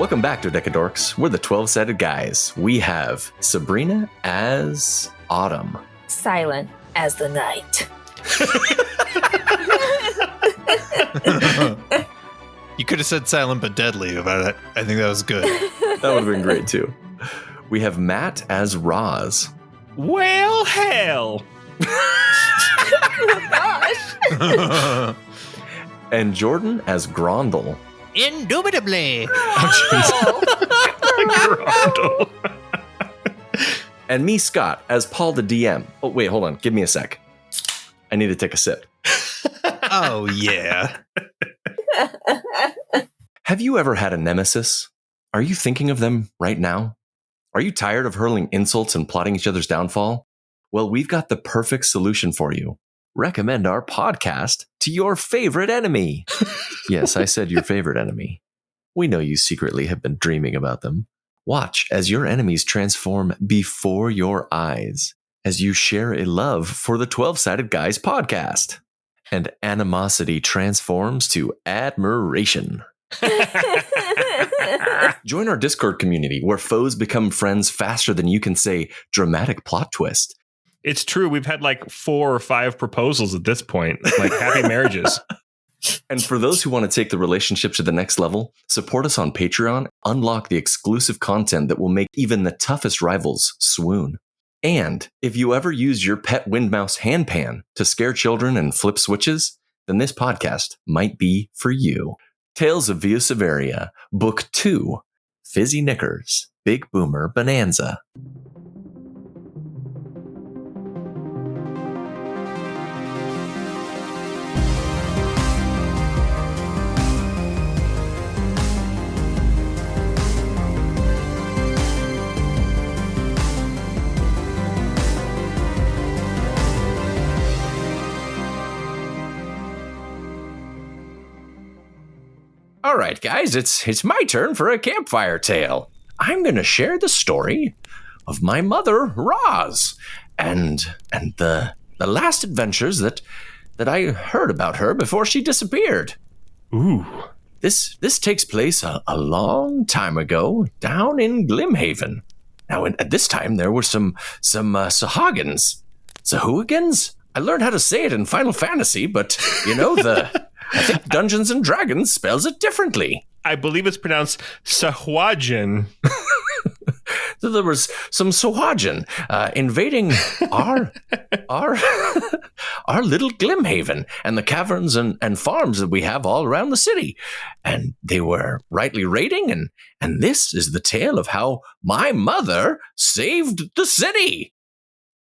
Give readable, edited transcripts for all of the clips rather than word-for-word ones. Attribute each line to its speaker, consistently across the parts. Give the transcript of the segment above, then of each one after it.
Speaker 1: Welcome back to Decadorks. We're the 12-sided guys. We have Sabrina as Autumn.
Speaker 2: Silent as the night.
Speaker 3: You could have said silent but deadly about it. I think that was good.
Speaker 1: That would have been great too. We have Matt as Roz.
Speaker 4: Well, hell.
Speaker 2: Oh, gosh.
Speaker 1: And Jordan as Grondel.
Speaker 5: Indubitably.
Speaker 4: Grondel.
Speaker 1: And me, Scott, as Paul the DM. Oh, wait, hold on. Give me a sec. I need to take a sip.
Speaker 3: Oh, yeah.
Speaker 1: Have you ever had a nemesis? Are you thinking of them right now? Are you tired of hurling insults and plotting each other's downfall? Well, we've got the perfect solution for you. Recommend our podcast to your favorite enemy. Yes, I said your favorite enemy. We know you secretly have been dreaming about them. Watch as your enemies transform before your eyes as you share a love for the 12-Sided Guys podcast. And animosity transforms to admiration. Join our Discord community where foes become friends faster than you can say dramatic plot twist.
Speaker 4: It's true. We've had like 4 or 5 proposals at this point, like happy marriages.
Speaker 1: And for those who want to take the relationship to the next level, support us on Patreon, unlock the exclusive content that will make even the toughest rivals swoon. And if you ever use your pet Windmouse handpan to scare children and flip switches, then this podcast might be for you. Tales of Viosevaria, Book 2, Fizzy Knickers, Big Boomer Bonanza. All right, guys, it's my turn for a campfire tale. I'm going to share the story of my mother, Roz, and the last adventures that I heard about her before she disappeared.
Speaker 4: Ooh.
Speaker 1: This takes place a long time ago down in Glimhaven. Now, at this time, there were some Sahuagins. Sahuagins? I learned how to say it in Final Fantasy, but, you know, I think Dungeons and Dragons spells it differently.
Speaker 4: I believe it's pronounced Sahuagin.
Speaker 1: So there was some Sahuagin invading our little Glimhaven and the caverns and farms that we have all around the city. And they were rightly raiding, and this is the tale of how my mother saved the city.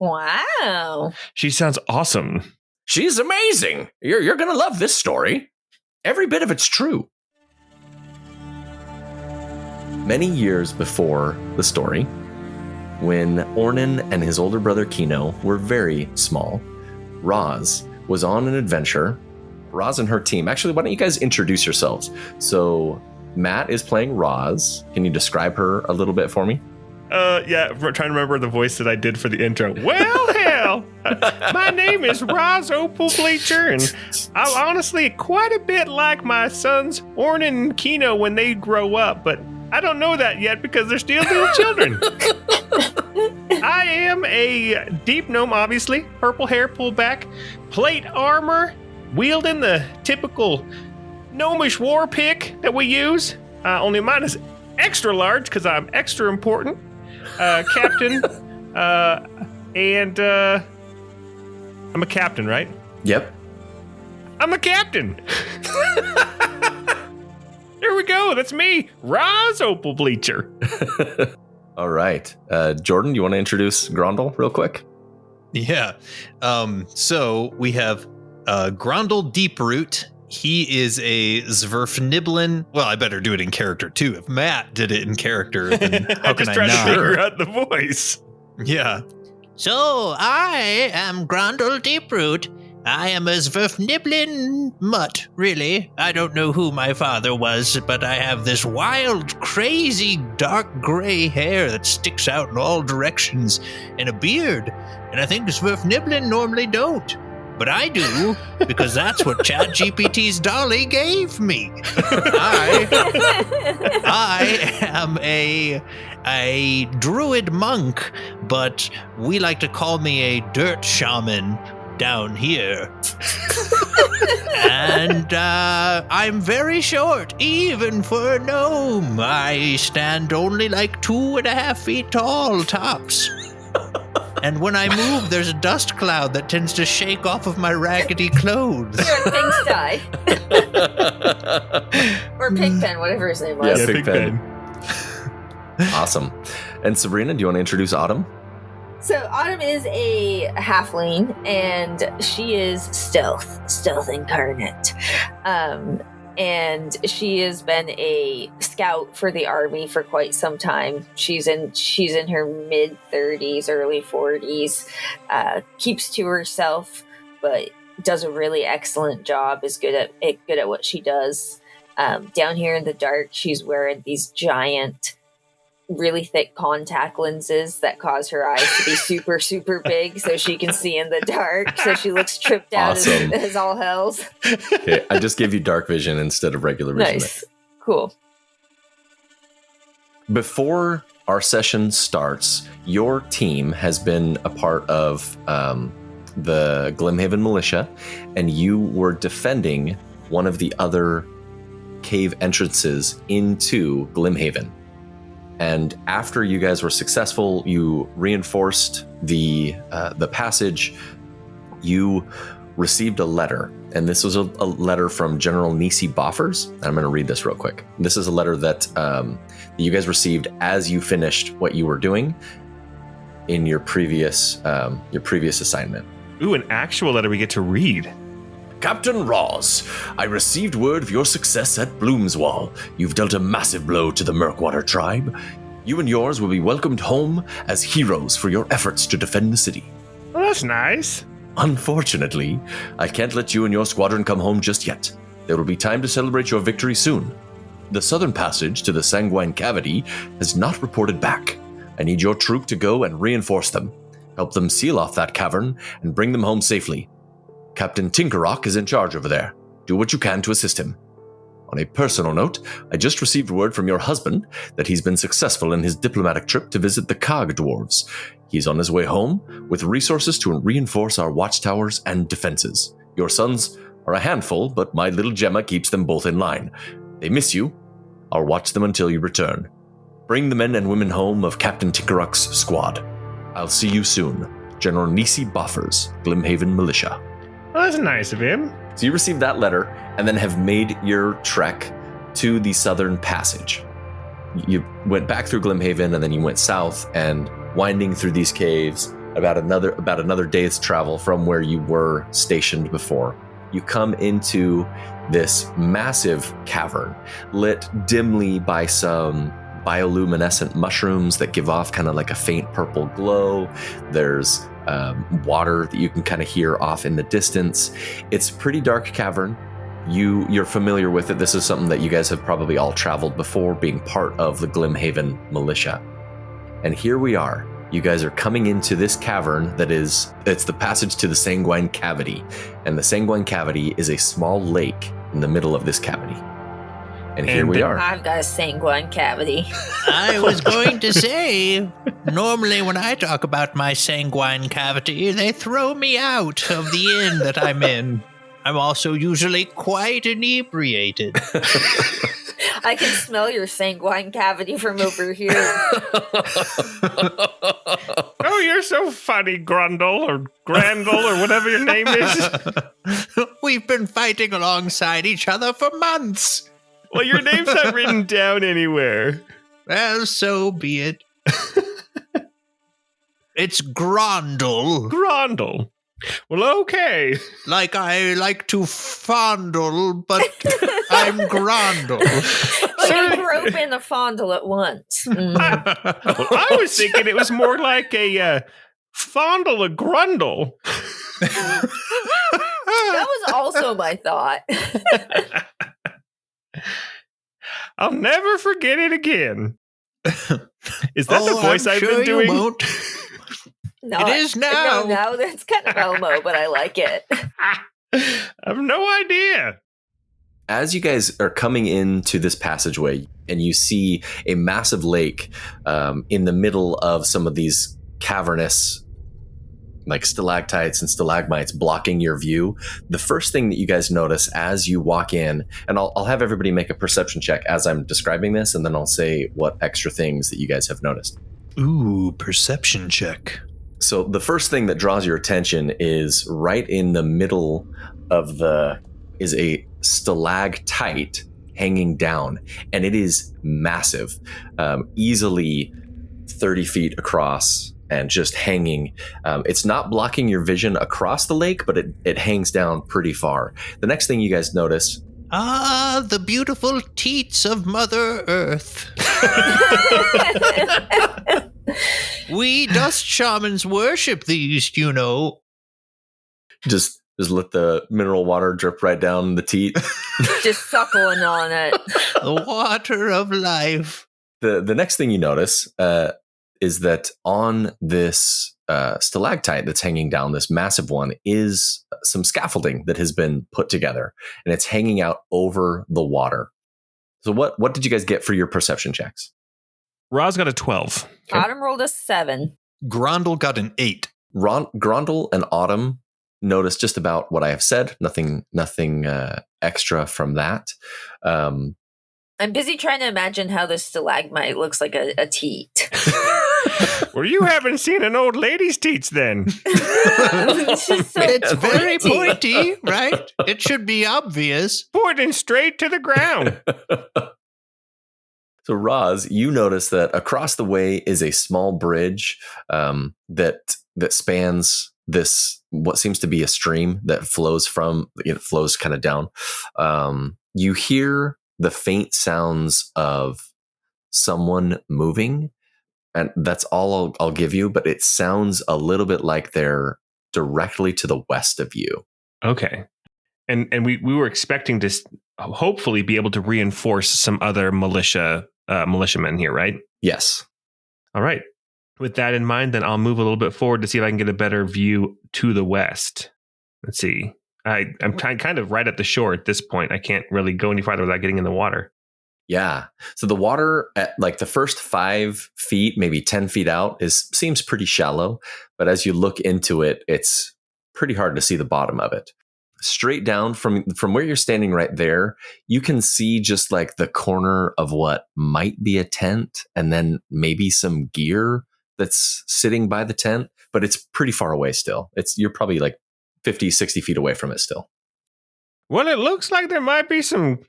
Speaker 2: Wow.
Speaker 4: She sounds awesome.
Speaker 1: She's amazing. You're going to love this story. Every bit of it's true. Many years before the story, when Ornan and his older brother Keno were very small, Roz was on an adventure. Roz and her team. Actually, why don't you guys introduce yourselves? So Matt is playing Roz. Can you describe her a little bit for me?
Speaker 4: Yeah, I'm trying to remember the voice that I did for the intro. Well, hell, my name is Roz Opalbleacher, and I'm honestly quite a bit like my sons Ornan and Keno when they grow up, but I don't know that yet because they're still little children. I am a deep gnome, obviously, purple hair pulled back, plate armor, wielding the typical gnomish war pick that we use, only mine is extra large because I'm extra important. Captain, and I'm a captain, right?
Speaker 1: Yep.
Speaker 4: I'm a captain. There we go. That's me, Roz Opalbleacher.
Speaker 1: All right. Jordan, you want to introduce Grondel real quick?
Speaker 3: Yeah. So we have Grondel Deeproot. He is a Zverfniblin. Well, I better do it in character too. If Matt did it in character, then how can I
Speaker 4: trying
Speaker 3: not?
Speaker 4: to figure out the voice.
Speaker 3: Yeah.
Speaker 5: So I am Grondel Deeproot. I am a Zverfniblin mutt, really. I don't know who my father was, but I have this wild, crazy, dark gray hair that sticks out in all directions and a beard. And I think Zverfniblin normally don't. but I do because that's what ChatGPT's Dolly gave me. I am a druid monk, but we like to call me a dirt shaman down here. And I'm very short, even for a gnome. I stand only like 2.5 feet tall, tops. And when I move, there's a dust cloud that tends to shake off of my raggedy clothes.
Speaker 2: You're in Pigsty. Or Pigpen, whatever his name was.
Speaker 1: Yeah,
Speaker 4: Pigpen.
Speaker 1: Awesome. And Sabrina, do you want to introduce Autumn?
Speaker 2: So Autumn is a halfling, and she is stealth incarnate. And she has been a scout for the army for quite some time. She's in her mid-30s, early 40s. Keeps to herself, but does a really excellent job. Is good at what she does. Down here in the dark, she's wearing these giant, really thick contact lenses that cause her eyes to be super, super big so she can see in the dark. So she looks tripped out
Speaker 1: Awesome.
Speaker 2: as all hells.
Speaker 1: Okay, I just gave you dark vision instead of regular vision.
Speaker 2: Nice. Cool.
Speaker 1: Before our session starts, your team has been a part of the Glimhaven militia, and you were defending one of the other cave entrances into Glimhaven. And after you guys were successful, you reinforced the passage. You received a letter, and this was a letter from General Nisi Boffers. I'm going to read this real quick. This is a letter that you guys received as you finished what you were doing in your previous assignment.
Speaker 4: Ooh, an actual letter we get to read.
Speaker 1: Captain Roz, I received word of your success at Bloomswall. You've dealt a massive blow to the Murkwater tribe. You and yours will be welcomed home as heroes for your efforts to defend the city.
Speaker 4: Well, that's nice.
Speaker 1: Unfortunately, I can't let you and your squadron come home just yet. There will be time to celebrate your victory soon. The southern passage to the Sanguine Cavity has not reported back. I need your troop to go and reinforce them. Help them seal off that cavern and bring them home safely. Captain Tinkerrock is in charge over there. Do what you can to assist him. On a personal note, I just received word from your husband that he's been successful in his diplomatic trip to visit the Cog Dwarves. He's on his way home with resources to reinforce our watchtowers and defenses. Your sons are a handful, but my little Gemma keeps them both in line. They miss you. I'll watch them until you return. Bring the men and women home of Captain Tinkerrock's squad. I'll see you soon. General Nisi Boffers, Glimhaven Militia.
Speaker 4: Well, that's nice of him.
Speaker 1: So you received that letter and then have made your trek to the southern passage. You went back through Glimhaven and then you went south and winding through these caves about another day's travel from where you were stationed before. You come into this massive cavern lit dimly by some bioluminescent mushrooms that give off kind of like a faint purple glow. There's water that you can kind of hear off in the distance. It's a pretty dark cavern. You're familiar with it. This is something that you guys have probably all traveled before, being part of the Glimhaven militia. And here we are. You guys are coming into this cavern it's the passage to the Sanguine Cavity. And the Sanguine Cavity is a small lake in the middle of this cavity. And here we are.
Speaker 2: I've got a sanguine cavity.
Speaker 5: I was going to say, normally when I talk about my sanguine cavity, they throw me out of the inn that I'm in. I'm also usually quite inebriated.
Speaker 2: I can smell your sanguine cavity from over here.
Speaker 4: Oh, you're so funny, Grundle or Grandle or whatever your name is.
Speaker 5: We've been fighting alongside each other for months.
Speaker 4: Well, your name's not written down anywhere.
Speaker 5: Well, so be it. It's Grondel.
Speaker 4: Grundle. Well, okay.
Speaker 5: Like I like to fondle, but I'm Grondel.
Speaker 2: Like a rope and a fondle at once.
Speaker 4: Well, I was thinking it was more like a fondle a Grundle.
Speaker 2: That was also my thought.
Speaker 4: I'll never forget it again. Is that the voice
Speaker 5: I'm
Speaker 4: I've
Speaker 5: sure
Speaker 4: been doing?
Speaker 5: You won't.
Speaker 2: No,
Speaker 5: It is now.
Speaker 2: No, that's kind of Elmo, but I like it.
Speaker 4: I have no idea.
Speaker 1: As you guys are coming into this passageway and you see a massive lake in the middle of some of these cavernous like stalactites and stalagmites blocking your view, the first thing that you guys notice as you walk in, and I'll have everybody make a perception check as I'm describing this, and then I'll say what extra things that you guys have noticed.
Speaker 3: Ooh, perception check.
Speaker 1: So the first thing that draws your attention is right in the middle of is a stalactite hanging down, and it is massive, easily 30 feet across and just hanging. It's not blocking your vision across the lake, but it hangs down pretty far. The next thing you guys notice...
Speaker 5: Ah, the beautiful teats of Mother Earth. We dust shamans worship these, you know.
Speaker 1: Just let the mineral water drip right down the teat.
Speaker 2: Just suckling on it.
Speaker 5: The water of life.
Speaker 1: The next thing you notice is that on this stalactite that's hanging down, this massive one, is some scaffolding that has been put together, and it's hanging out over the water. So what did you guys get for your perception checks?
Speaker 4: Roz got a 12.
Speaker 1: Okay.
Speaker 2: Autumn rolled a 7.
Speaker 3: Grondel got an 8.
Speaker 1: Grondel and Autumn noticed just about what I have said. Nothing extra from that.
Speaker 2: I'm busy trying to imagine how this stalagmite looks like a teat.
Speaker 4: Well, you haven't seen an old lady's teats then.
Speaker 2: It's just so
Speaker 5: It's very
Speaker 2: pointy.
Speaker 5: pointy, right? It should be obvious.
Speaker 4: Pointing straight to the ground.
Speaker 1: So, Roz, you notice that across the way is a small bridge that spans this, what seems to be a stream that flows kind of down. You hear the faint sounds of someone moving, and that's all I'll give you, but it sounds a little bit like they're directly to the west of you.
Speaker 4: Okay. And we were expecting to hopefully be able to reinforce some other militiamen here, right?
Speaker 1: Yes.
Speaker 4: All right. With that in mind, then I'll move a little bit forward to see if I can get a better view to the west. Let's see. I'm kind of right at the shore at this point. I can't really go any farther without getting in the water.
Speaker 1: Yeah. So the water at like the first 5 feet, maybe 10 feet out seems pretty shallow. But as you look into it, it's pretty hard to see the bottom of it. Straight down from where you're standing right there, you can see just like the corner of what might be a tent, and then maybe some gear that's sitting by the tent, but it's pretty far away still. You're probably like 50, 60 feet away from it still.
Speaker 4: Well, it looks like there might be some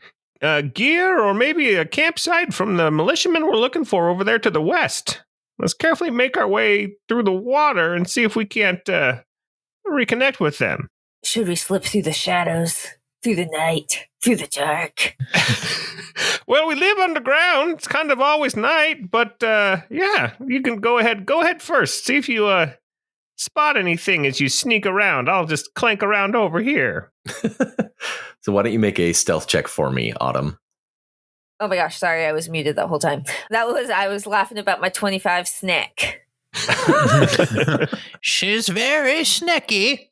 Speaker 4: gear or maybe a campsite from the militiamen we're looking for over there to the west. Let's carefully make our way through the water and see if we can't reconnect with them.
Speaker 2: Should we slip through the shadows, through the night, through the dark?
Speaker 4: Well, we live underground. It's kind of always night, but yeah, you can go ahead first. See if you spot anything as you sneak around. I'll just clank around over here.
Speaker 1: So why don't you make a stealth check for me, Autumn?
Speaker 2: Oh my gosh, sorry, I was muted that whole time. I was laughing about my 25 snack.
Speaker 5: She's very snacky.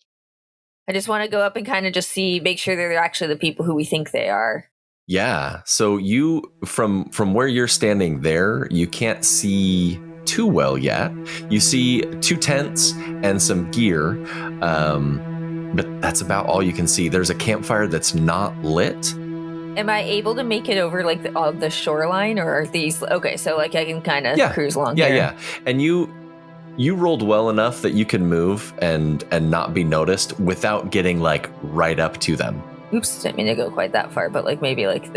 Speaker 2: I just want to go up and kind of just make sure they're actually the people who we think they are.
Speaker 1: Yeah. So you, from where you're standing there, you can't see too well yet. You see 2 tents and some gear, but that's about all you can see. There's a campfire that's not lit.
Speaker 2: Am I able to make it over like the shoreline, or are these okay? So like I can kind of cruise along.
Speaker 1: Yeah. And you rolled well enough that you can move and not be noticed without getting like right up to them.
Speaker 2: Oops, didn't mean to go quite that far, but like maybe like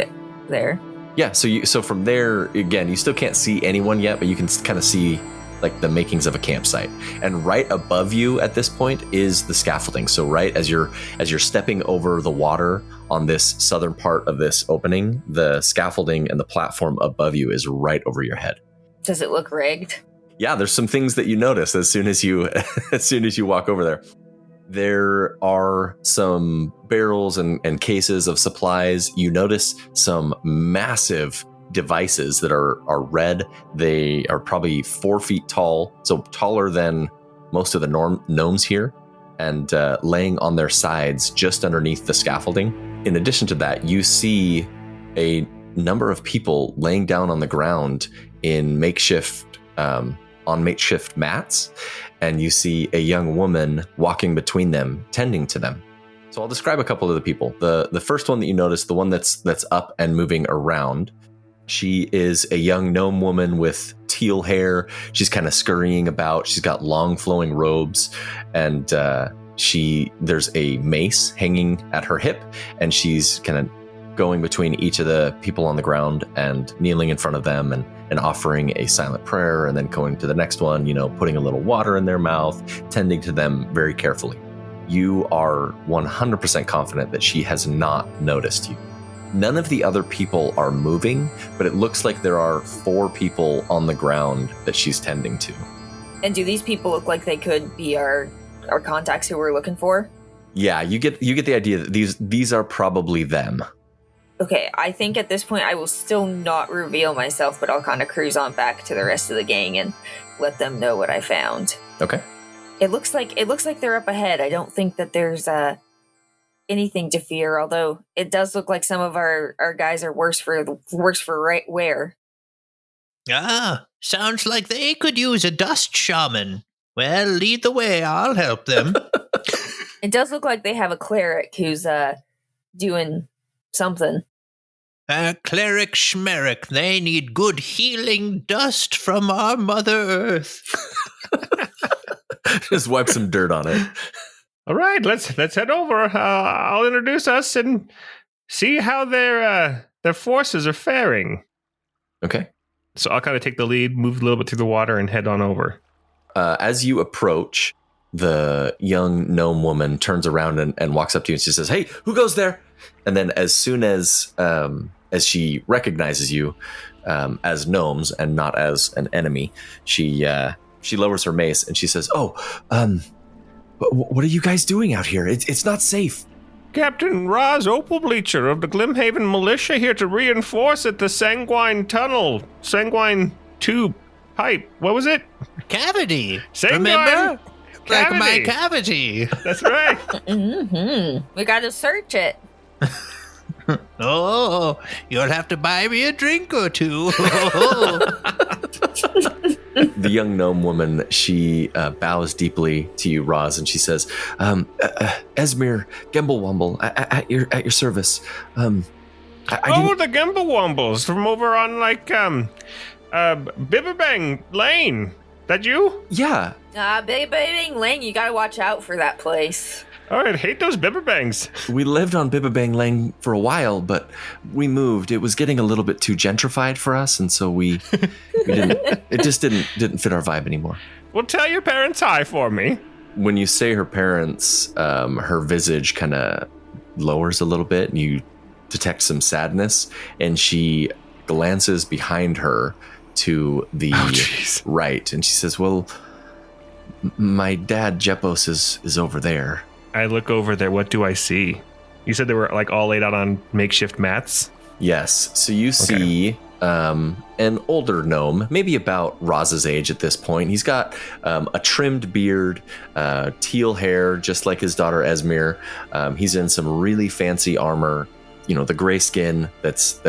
Speaker 2: there.
Speaker 1: Yeah. So from there, again, you still can't see anyone yet, but you can kind of see like the makings of a campsite. And right above you at this point is the scaffolding. So right as you're stepping over the water on this southern part of this opening, the scaffolding and the platform above you is right over your head.
Speaker 2: Does it look rigged?
Speaker 1: Yeah, there's some things that you notice as soon as you walk over there. There are some barrels and cases of supplies. You notice some massive devices that are red. They are probably 4 feet tall, so taller than most of the gnomes here, and laying on their sides just underneath the scaffolding. In addition to that, you see a number of people laying down on the ground in makeshift mats, and you see a young woman walking between them, tending to them. So I'll describe a couple of the people. The first one that you notice, the one that's up and moving around, she is a young gnome woman with teal hair. She's kind of scurrying about. She's got long flowing robes, and there's a mace hanging at her hip, and she's kind of going between each of the people on the ground and kneeling in front of them and offering a silent prayer, and then going to the next one, putting a little water in their mouth, tending to them very carefully. You are 100% confident that she has not noticed you. None of the other people are moving, but it looks like there are 4 people on the ground that she's tending to.
Speaker 2: And do these people look like they could be our contacts who we're looking for? Yeah,
Speaker 1: you get the idea that these are probably them.
Speaker 2: Okay, I think at this point I will still not reveal myself, but I'll kind of cruise on back to the rest of the gang and let them know what I found.
Speaker 1: Okay.
Speaker 2: It looks like they're up ahead. I don't think that there's anything to fear, although it does look like some of our guys are worse for right wear.
Speaker 5: Ah, sounds like they could use a dust shaman. Well, lead the way, I'll help them.
Speaker 2: It does look like they have a cleric who's doing something.
Speaker 5: Cleric schmeric, they need good healing dust from our Mother Earth.
Speaker 1: Just wipe some dirt on it.
Speaker 4: All right, let's head over. I'll introduce us and see how their forces are faring.
Speaker 1: Okay.
Speaker 4: So I'll kind of take the lead, move a little bit through the water, and head on over.
Speaker 1: As you approach, the young gnome woman turns around and walks up to you and she says, "Hey, who goes there?" And then as soon as she recognizes you as gnomes and not as an enemy, she lowers her mace and she says, what are you guys doing out here? It's not safe.
Speaker 4: Captain Roz Opalbleacher of the Glimhaven militia here to reinforce at the Sanguine tube pipe. What was it?
Speaker 5: Cavity.
Speaker 4: Sanguine
Speaker 5: Remember?
Speaker 4: cavity.
Speaker 5: Like my cavity.
Speaker 4: That's right.
Speaker 2: Mm-hmm. We got to search it.
Speaker 5: Oh, you'll have to buy me a drink or two.
Speaker 1: The young gnome woman, she bows deeply to you, Roz, and she says, Esmir Gemblewumble, at your service.
Speaker 4: The Gemblewumbles from over on Bibberbang Lane. That you?
Speaker 1: Yeah.
Speaker 2: Bibberbang Lane, you gotta watch out for that place.
Speaker 4: All right, hate those Bibberbangs.
Speaker 1: We lived on Bibberbang Lane for a while, but we moved. It was getting a little bit too gentrified for us, and so we didn't. It just didn't fit our vibe anymore.
Speaker 4: Well, tell your parents hi for me.
Speaker 1: When you say her parents, her visage kind of lowers a little bit, and you detect some sadness, and she glances behind her to the right, and she says, "Well, my dad Jepos is over there."
Speaker 4: I look over there. What do I see? You said they were all laid out on makeshift mats?
Speaker 1: Yes. So you see an older gnome, maybe about Roz's age at this point. He's got a trimmed beard, teal hair, just like his daughter Esmir. He's in some really fancy armor, the gray skin that's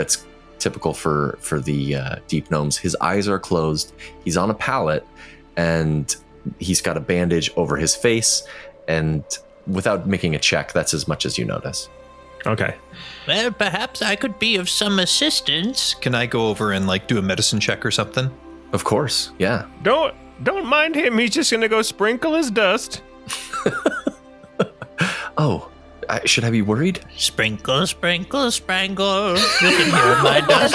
Speaker 1: typical for the deep gnomes. His eyes are closed. He's on a pallet, and he's got a bandage over his face, and without making a check, that's as much as you notice.
Speaker 4: Okay.
Speaker 5: Well, perhaps I could be of some assistance.
Speaker 3: Can I go over and do a medicine check or something?
Speaker 1: Of course, yeah.
Speaker 4: Don't mind him. He's just gonna go sprinkle his dust.
Speaker 1: Oh, should I be worried?
Speaker 5: Sprinkle, sprinkle, sprangle. You can hear my dust.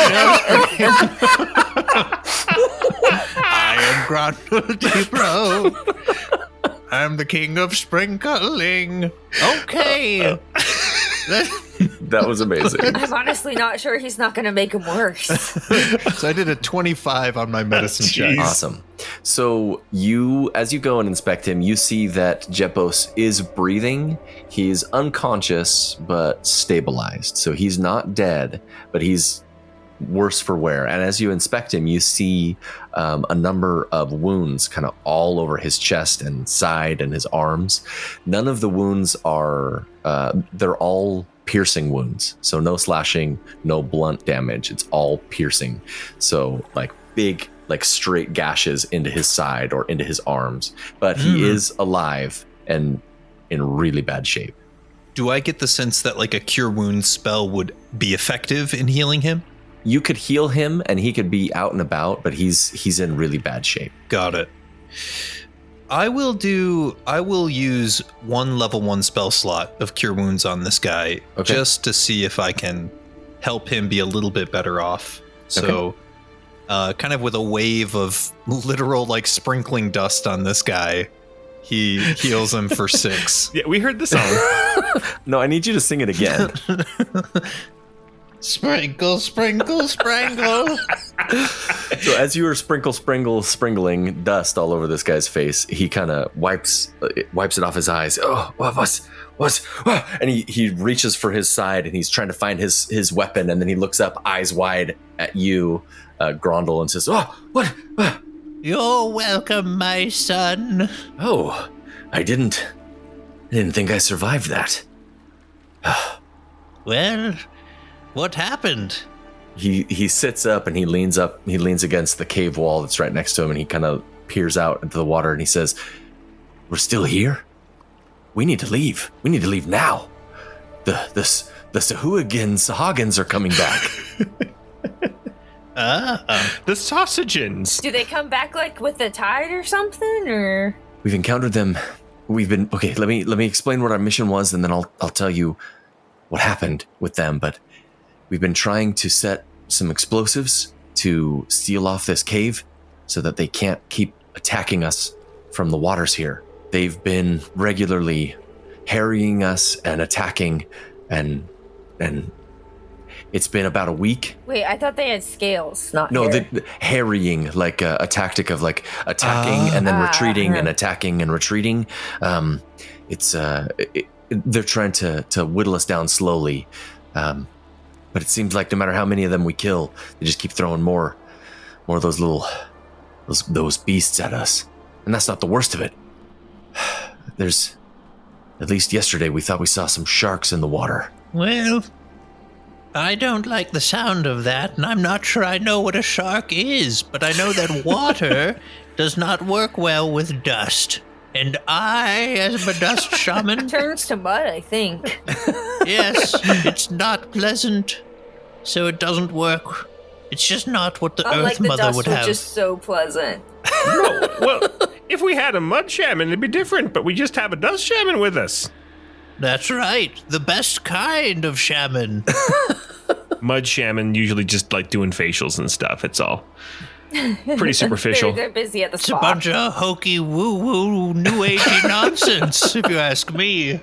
Speaker 5: I am Grundle Deepro. I'm the king of sprinkling. Okay.
Speaker 1: That was amazing.
Speaker 2: I'm honestly not sure he's not going to make him worse.
Speaker 3: So I did a 25 on my medicine check.
Speaker 1: Awesome. So as you go and inspect him, you see that Jepos is breathing. He's unconscious, but stabilized. So he's not dead, but he's worse for wear. And as you inspect him, you see a number of wounds kind of all over his chest and side and his arms. None of the wounds are, they're all piercing wounds. So no slashing, no blunt damage. It's all piercing. So like big, like straight gashes into his side or into his arms. But he is alive and in really bad shape.
Speaker 3: Do I get the sense that like a cure wounds spell would be effective in healing him?
Speaker 1: You could heal him and he could be out and about, but he's in really bad shape.
Speaker 3: Got it. I will use one level 1 spell slot of cure wounds on this guy just to see if I can help him be a little bit better off. So kind of with a wave of literal like sprinkling dust on this guy, he heals him for 6.
Speaker 4: Yeah, we heard the song.
Speaker 1: No, I need you to sing it again.
Speaker 5: Sprinkle, sprinkle, sprinkle.
Speaker 1: So as you were sprinkling dust all over this guy's face, he kind of wipes it off his eyes. Oh, what's? And he reaches for his side and he's trying to find his weapon. And then he looks up, eyes wide at you, Grondel, and says, "Oh, what?
Speaker 5: You're welcome, my son."
Speaker 1: Oh, I didn't think I survived that.
Speaker 5: Well, what happened?
Speaker 1: He sits up and he leans against the cave wall that's right next to him, and he kind of peers out into the water and he says, "We're still here? We need to leave. We need to leave now. The Sahuagins are coming back."
Speaker 4: The Sahuagins.
Speaker 2: Do they come back like with the tide or something, or?
Speaker 1: We've encountered them. Okay, let me explain what our mission was, and then I'll tell you what happened with them. But we've been trying to set some explosives to seal off this cave so that they can't keep attacking us from the waters here. They've been regularly harrying us and attacking, and it's been about a week.
Speaker 2: Wait, I thought they had scales, not
Speaker 1: No,
Speaker 2: hair.
Speaker 1: the harrying, like a tactic of like attacking and then retreating and attacking and retreating. They're trying to whittle us down slowly. But it seems like no matter how many of them we kill, they just keep throwing more of those beasts at us. And that's not the worst of it. There's, at least yesterday, we thought we saw some sharks in the water.
Speaker 5: Well, I don't like the sound of that, and I'm not sure I know what a shark is, but I know that water does not work well with dust. And I, as a dust shaman...
Speaker 2: Turns to mud, I think.
Speaker 5: Yes, it's not pleasant, so it doesn't work. It's just not what the
Speaker 2: Unlike
Speaker 5: Earth
Speaker 2: the
Speaker 5: Mother
Speaker 2: dust
Speaker 5: would
Speaker 2: was
Speaker 5: have.
Speaker 2: just so pleasant.
Speaker 4: No, well, if we had a mud shaman, it'd be different, but we just have a dust shaman with us.
Speaker 5: That's right, the best kind of shaman.
Speaker 4: Mud shaman usually just like doing facials and stuff, it's all. Pretty superficial.
Speaker 2: They're busy at the
Speaker 5: It's
Speaker 2: spa.
Speaker 5: a bunch of hokey woo-woo new agey nonsense, if you ask me.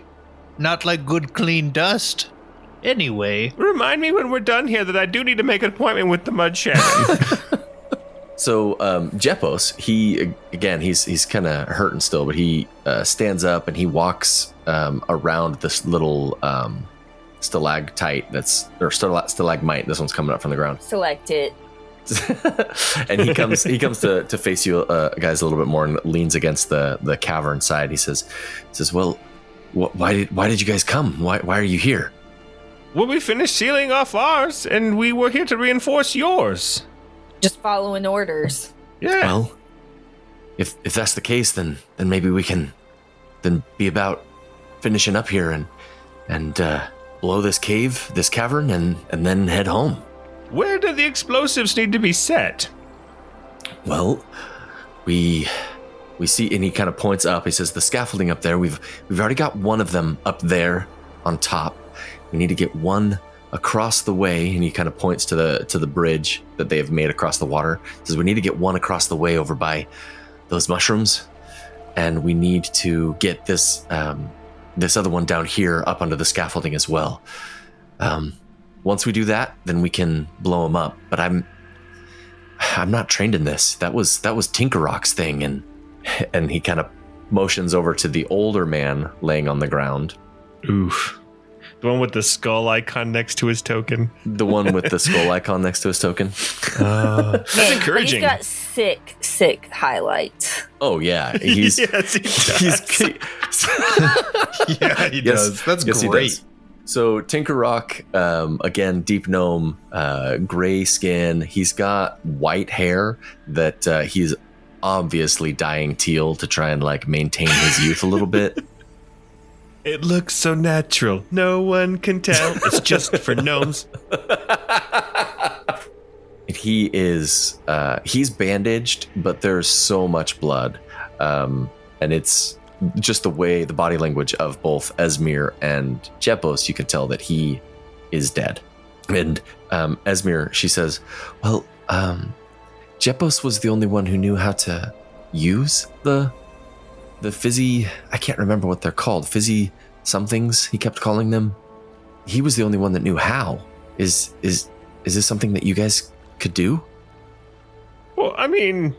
Speaker 5: Not like good clean dust. Anyway.
Speaker 4: Remind me when we're done here that I do need to make an appointment with the mud shaman.
Speaker 1: So Jepos, he's kind of hurting still, but he stands up and he walks around this little stalagmite. This one's coming up from the ground.
Speaker 2: Select it.
Speaker 1: And he comes to face you guys a little bit more and leans against the cavern side. He says, "Well, why did you guys come? Why are you here?"
Speaker 4: Well, we finished sealing off ours, and we were here to reinforce yours.
Speaker 2: Just following orders.
Speaker 4: Yeah.
Speaker 1: Well, if that's the case, then maybe we can then be about finishing up here and blow this cavern, and then head home.
Speaker 4: Where do the explosives need to be set?
Speaker 1: Well, we see, and he kind of points up. He says, "The scaffolding up there. We've already got one of them up there on top. We need to get one across the way." And he kind of points to the bridge that they have made across the water. He says, "We need to get one across the way over by those mushrooms, and we need to get this other one down here up onto the scaffolding as well. Once we do that, then we can blow them up. But I'm not trained in this. That was Tinkerrock's thing." And he kind of motions over to the older man laying on the ground.
Speaker 4: Oof. The one with the skull icon next to his token.
Speaker 1: The one with the skull icon next to his token.
Speaker 4: That's encouraging.
Speaker 2: He's got sick highlights.
Speaker 1: Oh yeah, he's
Speaker 4: Yes, he does.
Speaker 3: Yeah, he does. That's great.
Speaker 1: Does. So Tinker Rock, again, deep gnome, gray skin. He's got white hair that he's obviously dyeing teal to try and like maintain his youth a little bit.
Speaker 4: It looks so natural. No one can tell. It's just for gnomes.
Speaker 1: And he is, he's bandaged, but there's so much blood. And it's just the way, the body language of both Esmir and Jepos, you can tell that he is dead. And Esmir, she says, well, Jepos was the only one who knew how to use the fizzy, I can't remember what they're called, fizzy somethings, he kept calling them. He was the only one that knew how. Is this something that you guys could do?
Speaker 4: Well, I mean,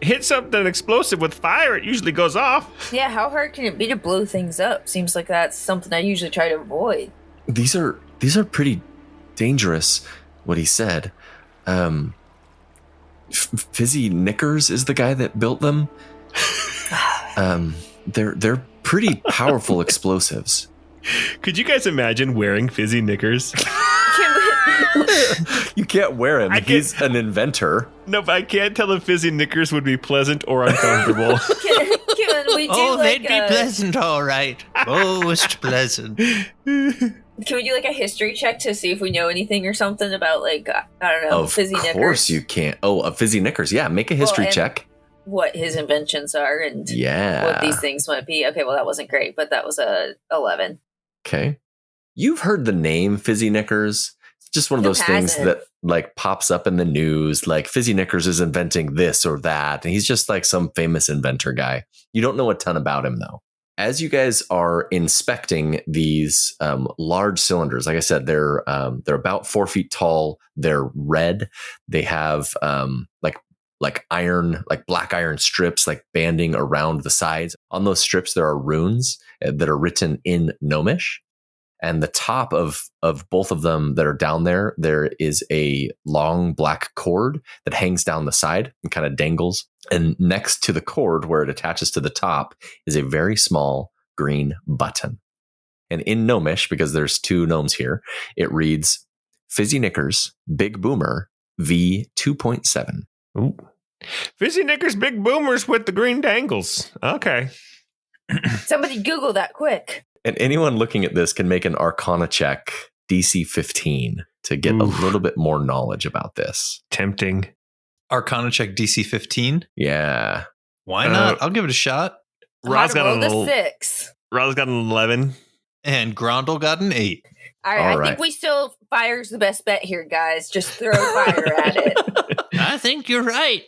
Speaker 4: hit something explosive with fire, it usually goes off.
Speaker 2: Yeah, how hard can it be to blow things up? Seems like that's something I usually try to avoid.
Speaker 1: These are pretty dangerous, what he said. Fizzy Knickers is the guy that built them. They're pretty powerful explosives.
Speaker 4: Could you guys imagine wearing fizzy knickers?
Speaker 1: You can't wear him. He's an inventor.
Speaker 4: No, but I can't tell if fizzy knickers would be pleasant or uncomfortable.
Speaker 2: Can we do
Speaker 5: they'd be pleasant, all right. Most pleasant.
Speaker 2: Can we do like a history check to see if we know anything or something about like, I don't know, fizzy knickers?
Speaker 1: Of course you can. Oh, fizzy knickers. Yeah, make a history check.
Speaker 2: What his inventions are and what these things might be. Okay, well that wasn't great, but that was a 11.
Speaker 1: Okay. You've heard the name Fizzy Knickers. It's just one of those things that like pops up in the news, like Fizzy Knickers is inventing this or that. And he's just like some famous inventor guy. You don't know a ton about him though. As you guys are inspecting these large cylinders, like I said, they're about 4 feet tall. They're red. They have like iron, like black iron strips, like banding around the sides. On those strips, there are runes that are written in Gnomish. And the top of both of them that are down there is a long black cord that hangs down the side and kind of dangles. And next to the cord, where it attaches to the top, is a very small green button. And in Gnomish, because there's two gnomes here, it reads, Fizzy Knickers, Big Boomer, V 2.7.
Speaker 4: Ooh. Fizzy Knickers, big boomers with the green dangles. Okay.
Speaker 2: Somebody Google that quick.
Speaker 1: And anyone looking at this can make an Arcana check, DC 15, to get a little bit more knowledge about this.
Speaker 4: Tempting.
Speaker 3: Arcana check DC 15?
Speaker 1: Yeah.
Speaker 3: Why not? I'll give it a shot.
Speaker 4: Roz got
Speaker 2: a 6.
Speaker 4: Roz got an 11.
Speaker 3: And Grondel got an 8.
Speaker 2: All right, I think we still fire's the best bet here, guys. Just throw fire at it.
Speaker 5: I think you're right.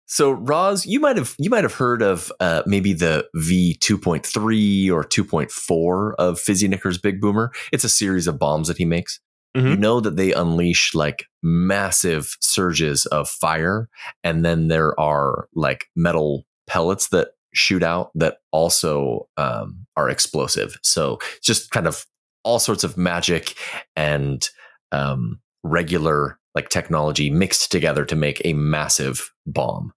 Speaker 1: So, Roz, you might have heard of maybe the V 2.3 or 2.4 of Fizzy Knicker's Big Boomer. It's a series of bombs that he makes. Mm-hmm. You know that they unleash like massive surges of fire, and then there are like metal pellets that shoot out that also are explosive. So, just kind of all sorts of magic and regular like technology mixed together to make a massive bomb.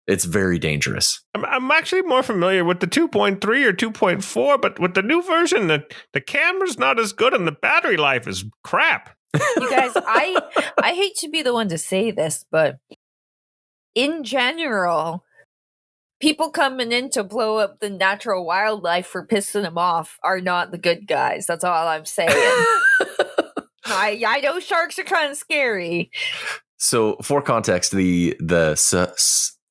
Speaker 1: It's very dangerous.
Speaker 4: I'm actually more familiar with the 2.3 or 2.4, but with the new version, the camera's not as good and the battery life is crap.
Speaker 2: You guys, I hate to be the one to say this, but in general, people coming in to blow up the natural wildlife for pissing them off are not the good guys. That's all I'm saying. I know sharks are kind of scary. So,
Speaker 1: for context, the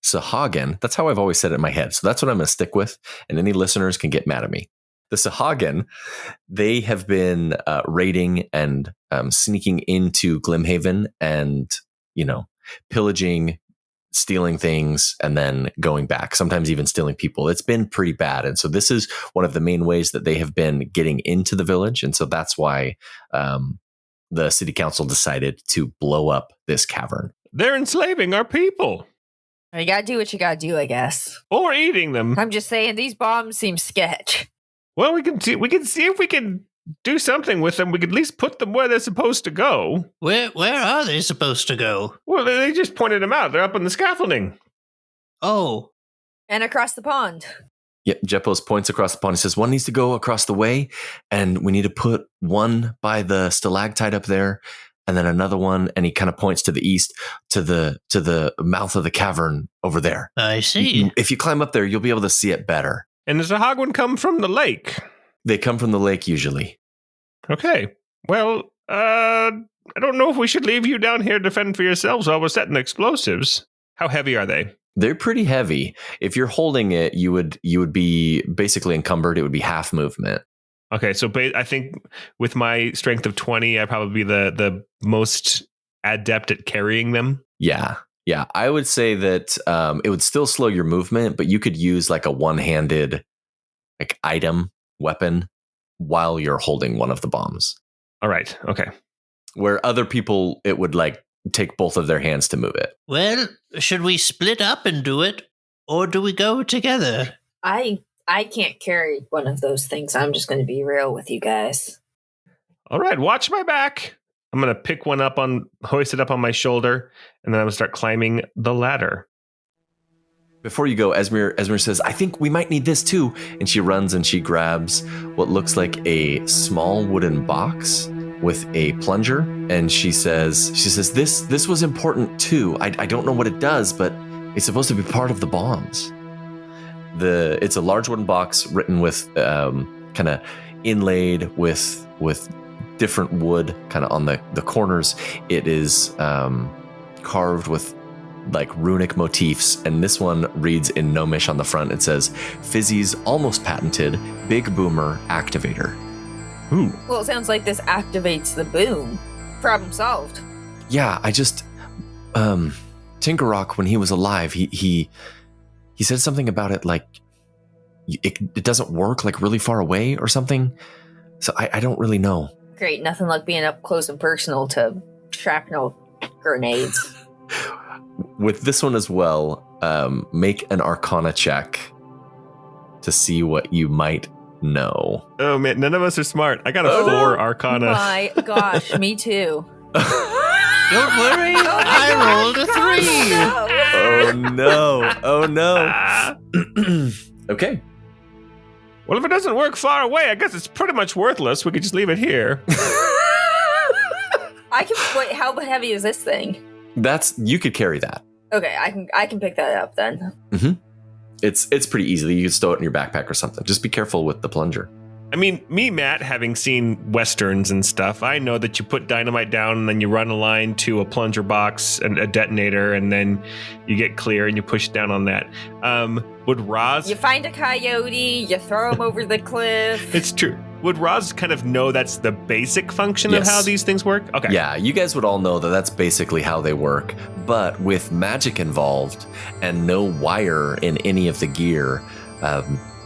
Speaker 1: Sahuagin, that's how I've always said it in my head. So that's what I'm going to stick with. And any listeners can get mad at me. The Sahuagin, they have been raiding and sneaking into Glimhaven and, pillaging, stealing things, and then going back, sometimes even stealing people. It's been pretty bad. And so this is one of the main ways that they have been getting into the village. And so that's why the city council decided to blow up this cavern.
Speaker 4: They're enslaving our people.
Speaker 2: You gotta do what you gotta do, I guess.
Speaker 4: Or eating them.
Speaker 2: I'm just saying, these bombs seem sketch.
Speaker 4: Well, we can see if we can do something with them, we could at least put them where they're supposed to go.
Speaker 5: Where are they supposed to go?
Speaker 4: Well, they just pointed them out. They're up on the scaffolding.
Speaker 5: Oh,
Speaker 2: And across the pond.
Speaker 1: Yep, Jepos points across the pond. He says, one needs to go across the way, and we need to put one by the stalactite up there, and then another one, and he kind of points to the east, to the mouth of the cavern over there.
Speaker 5: I see.
Speaker 1: If you climb up there, you'll be able to see it better.
Speaker 4: And does the Sahuagin come from the lake?
Speaker 1: They come from the lake usually.
Speaker 4: Okay. Well, I don't know if we should leave you down here to defend for yourselves while we're setting explosives. How heavy are they?
Speaker 1: They're pretty heavy. If you're holding it, you would be basically encumbered. It would be half movement.
Speaker 4: Okay, so I think with my strength of 20, I'd probably be the most adept at carrying them.
Speaker 1: Yeah. I would say that it would still slow your movement, but you could use like a one-handed like item weapon while you're holding one of the bombs.
Speaker 4: All right. Okay.
Speaker 1: Where other people, it would like take both of their hands to move it.
Speaker 5: Well, should we split up and do it, or do we go together?
Speaker 2: I can't carry one of those things. I'm just going to be real with you guys.
Speaker 4: All right. Watch my back. I'm going to pick one up hoist it up on my shoulder, and then I'm going to start climbing the ladder.
Speaker 1: Before you go, Esmer says, I think we might need this too. And she runs and she grabs what looks like a small wooden box with a plunger. And she says, this was important too. I don't know what it does, but it's supposed to be part of the bombs. It's a large wooden box written with kind of inlaid with different wood kind of on the corners. It is carved with like runic motifs, and this one reads in Gnomish on the front. It says, Fizzy's almost patented Big Boomer Activator.
Speaker 4: Ooh.
Speaker 2: Well, it sounds like this activates the boom. Problem solved.
Speaker 1: Yeah, I just Tinkerrock, when he was alive, he said something about it like it doesn't work like really far away or something. So I don't really know.
Speaker 2: Great, nothing like being up close and personal to shrapnel grenades.
Speaker 1: With this one as well, make an Arcana check to see what you might know.
Speaker 4: Oh man, none of us are smart. I got a 4 Arcana.
Speaker 2: My gosh, me too.
Speaker 5: Don't worry, I rolled a 3.
Speaker 1: Oh no. Okay.
Speaker 4: Well, if it doesn't work far away, I guess it's pretty much worthless. We could just leave it here.
Speaker 2: Wait, how heavy is this thing?
Speaker 1: You could carry that.
Speaker 2: Okay, I can pick that up then.
Speaker 1: Mm-hmm. It's pretty easily. You could stow it in your backpack or something. Just be careful with the plunger.
Speaker 4: I mean, me, Matt, having seen Westerns and stuff, I know that you put dynamite down and then you run a line to a plunger box and a detonator, and then you get clear and you push down on that. Would Roz...
Speaker 2: You find a coyote, you throw him over the cliff.
Speaker 4: It's true. Would Roz kind of know that's the basic function of how these things work? Okay.
Speaker 1: Yeah, you guys would all know that that's basically how they work. But with magic involved and no wire in any of the gear,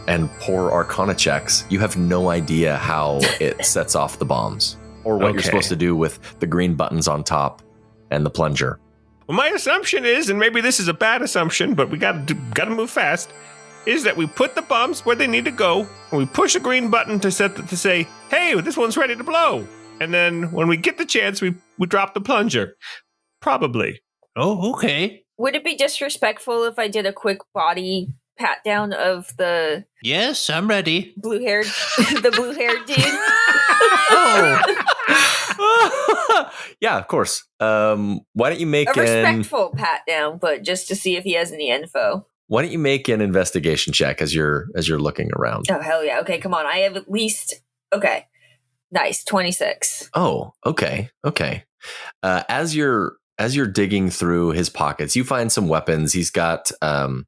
Speaker 1: and poor Arcana checks, you have no idea how it sets off the bombs or what you're supposed to do with the green buttons on top and the plunger.
Speaker 4: Well, my assumption is, and maybe this is a bad assumption, but we gotta move fast, is that we put the bombs where they need to go, and we push a green button to say, hey, this one's ready to blow. And then when we get the chance, we drop the plunger. Probably.
Speaker 5: Oh, okay.
Speaker 2: Would it be disrespectful if I did a quick body pat down of the
Speaker 5: Yes, I'm ready.
Speaker 2: blue-haired dude?
Speaker 5: Oh,
Speaker 1: Yeah, of course. Why don't you make
Speaker 2: A respectful pat down, but just to see if he has any info.
Speaker 1: Why don't you make an investigation check as you're looking around?
Speaker 2: Oh, hell yeah. Okay, come on. I have at least... Okay. Nice. 26.
Speaker 1: Oh, okay. As you're digging through his pockets, you find some weapons. He's got the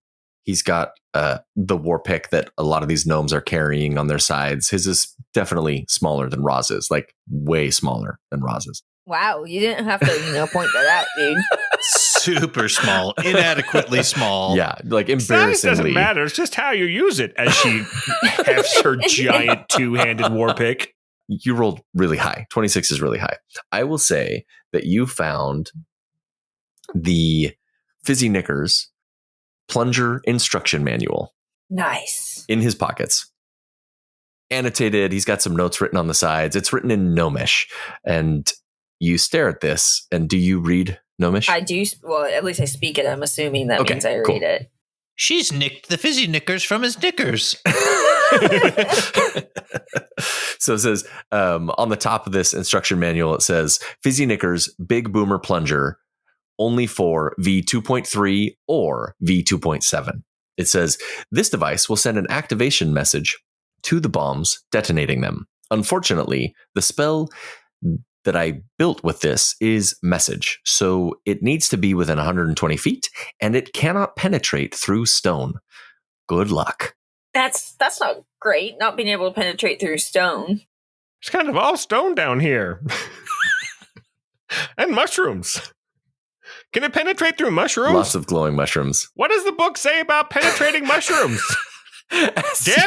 Speaker 1: war pick that a lot of these gnomes are carrying on their sides. His is definitely smaller than Roz's, like way smaller than Roz's.
Speaker 2: Wow, you didn't have to point that out, dude.
Speaker 3: Super small, inadequately small.
Speaker 1: Yeah, like
Speaker 4: Size
Speaker 1: embarrassingly.
Speaker 4: doesn't matter. It's just how you use it, as she hefts her giant two-handed war pick.
Speaker 1: You rolled really high. 26 is really high. I will say that you found the Fizzy Knicker's plunger instruction manual
Speaker 2: Nice.
Speaker 1: in his pockets. annotated. He's got some notes written on the sides. It's written in Gnomish. And you stare at this. And do you read Gnomish?
Speaker 2: I do. Well, at least I speak it. I'm assuming that
Speaker 1: Okay,
Speaker 2: means I
Speaker 1: cool.
Speaker 2: read it.
Speaker 5: She's nicked the fizzy knickers from his knickers.
Speaker 1: So it says on the top of this instruction manual, it says Fizzy Knickers Big Boomer Plunger only for V2.3 or V2.7. It says this device will send an activation message to the bombs, detonating them. Unfortunately, the spell that I built with this is message, so it needs to be within 120 feet, and it cannot penetrate through stone. Good luck.
Speaker 2: That's not great. Not being able to penetrate through stone.
Speaker 4: It's kind of all stone down here. And mushrooms. Can it penetrate through mushrooms?
Speaker 1: Lots of glowing mushrooms.
Speaker 4: What does the book say about penetrating mushrooms? Damn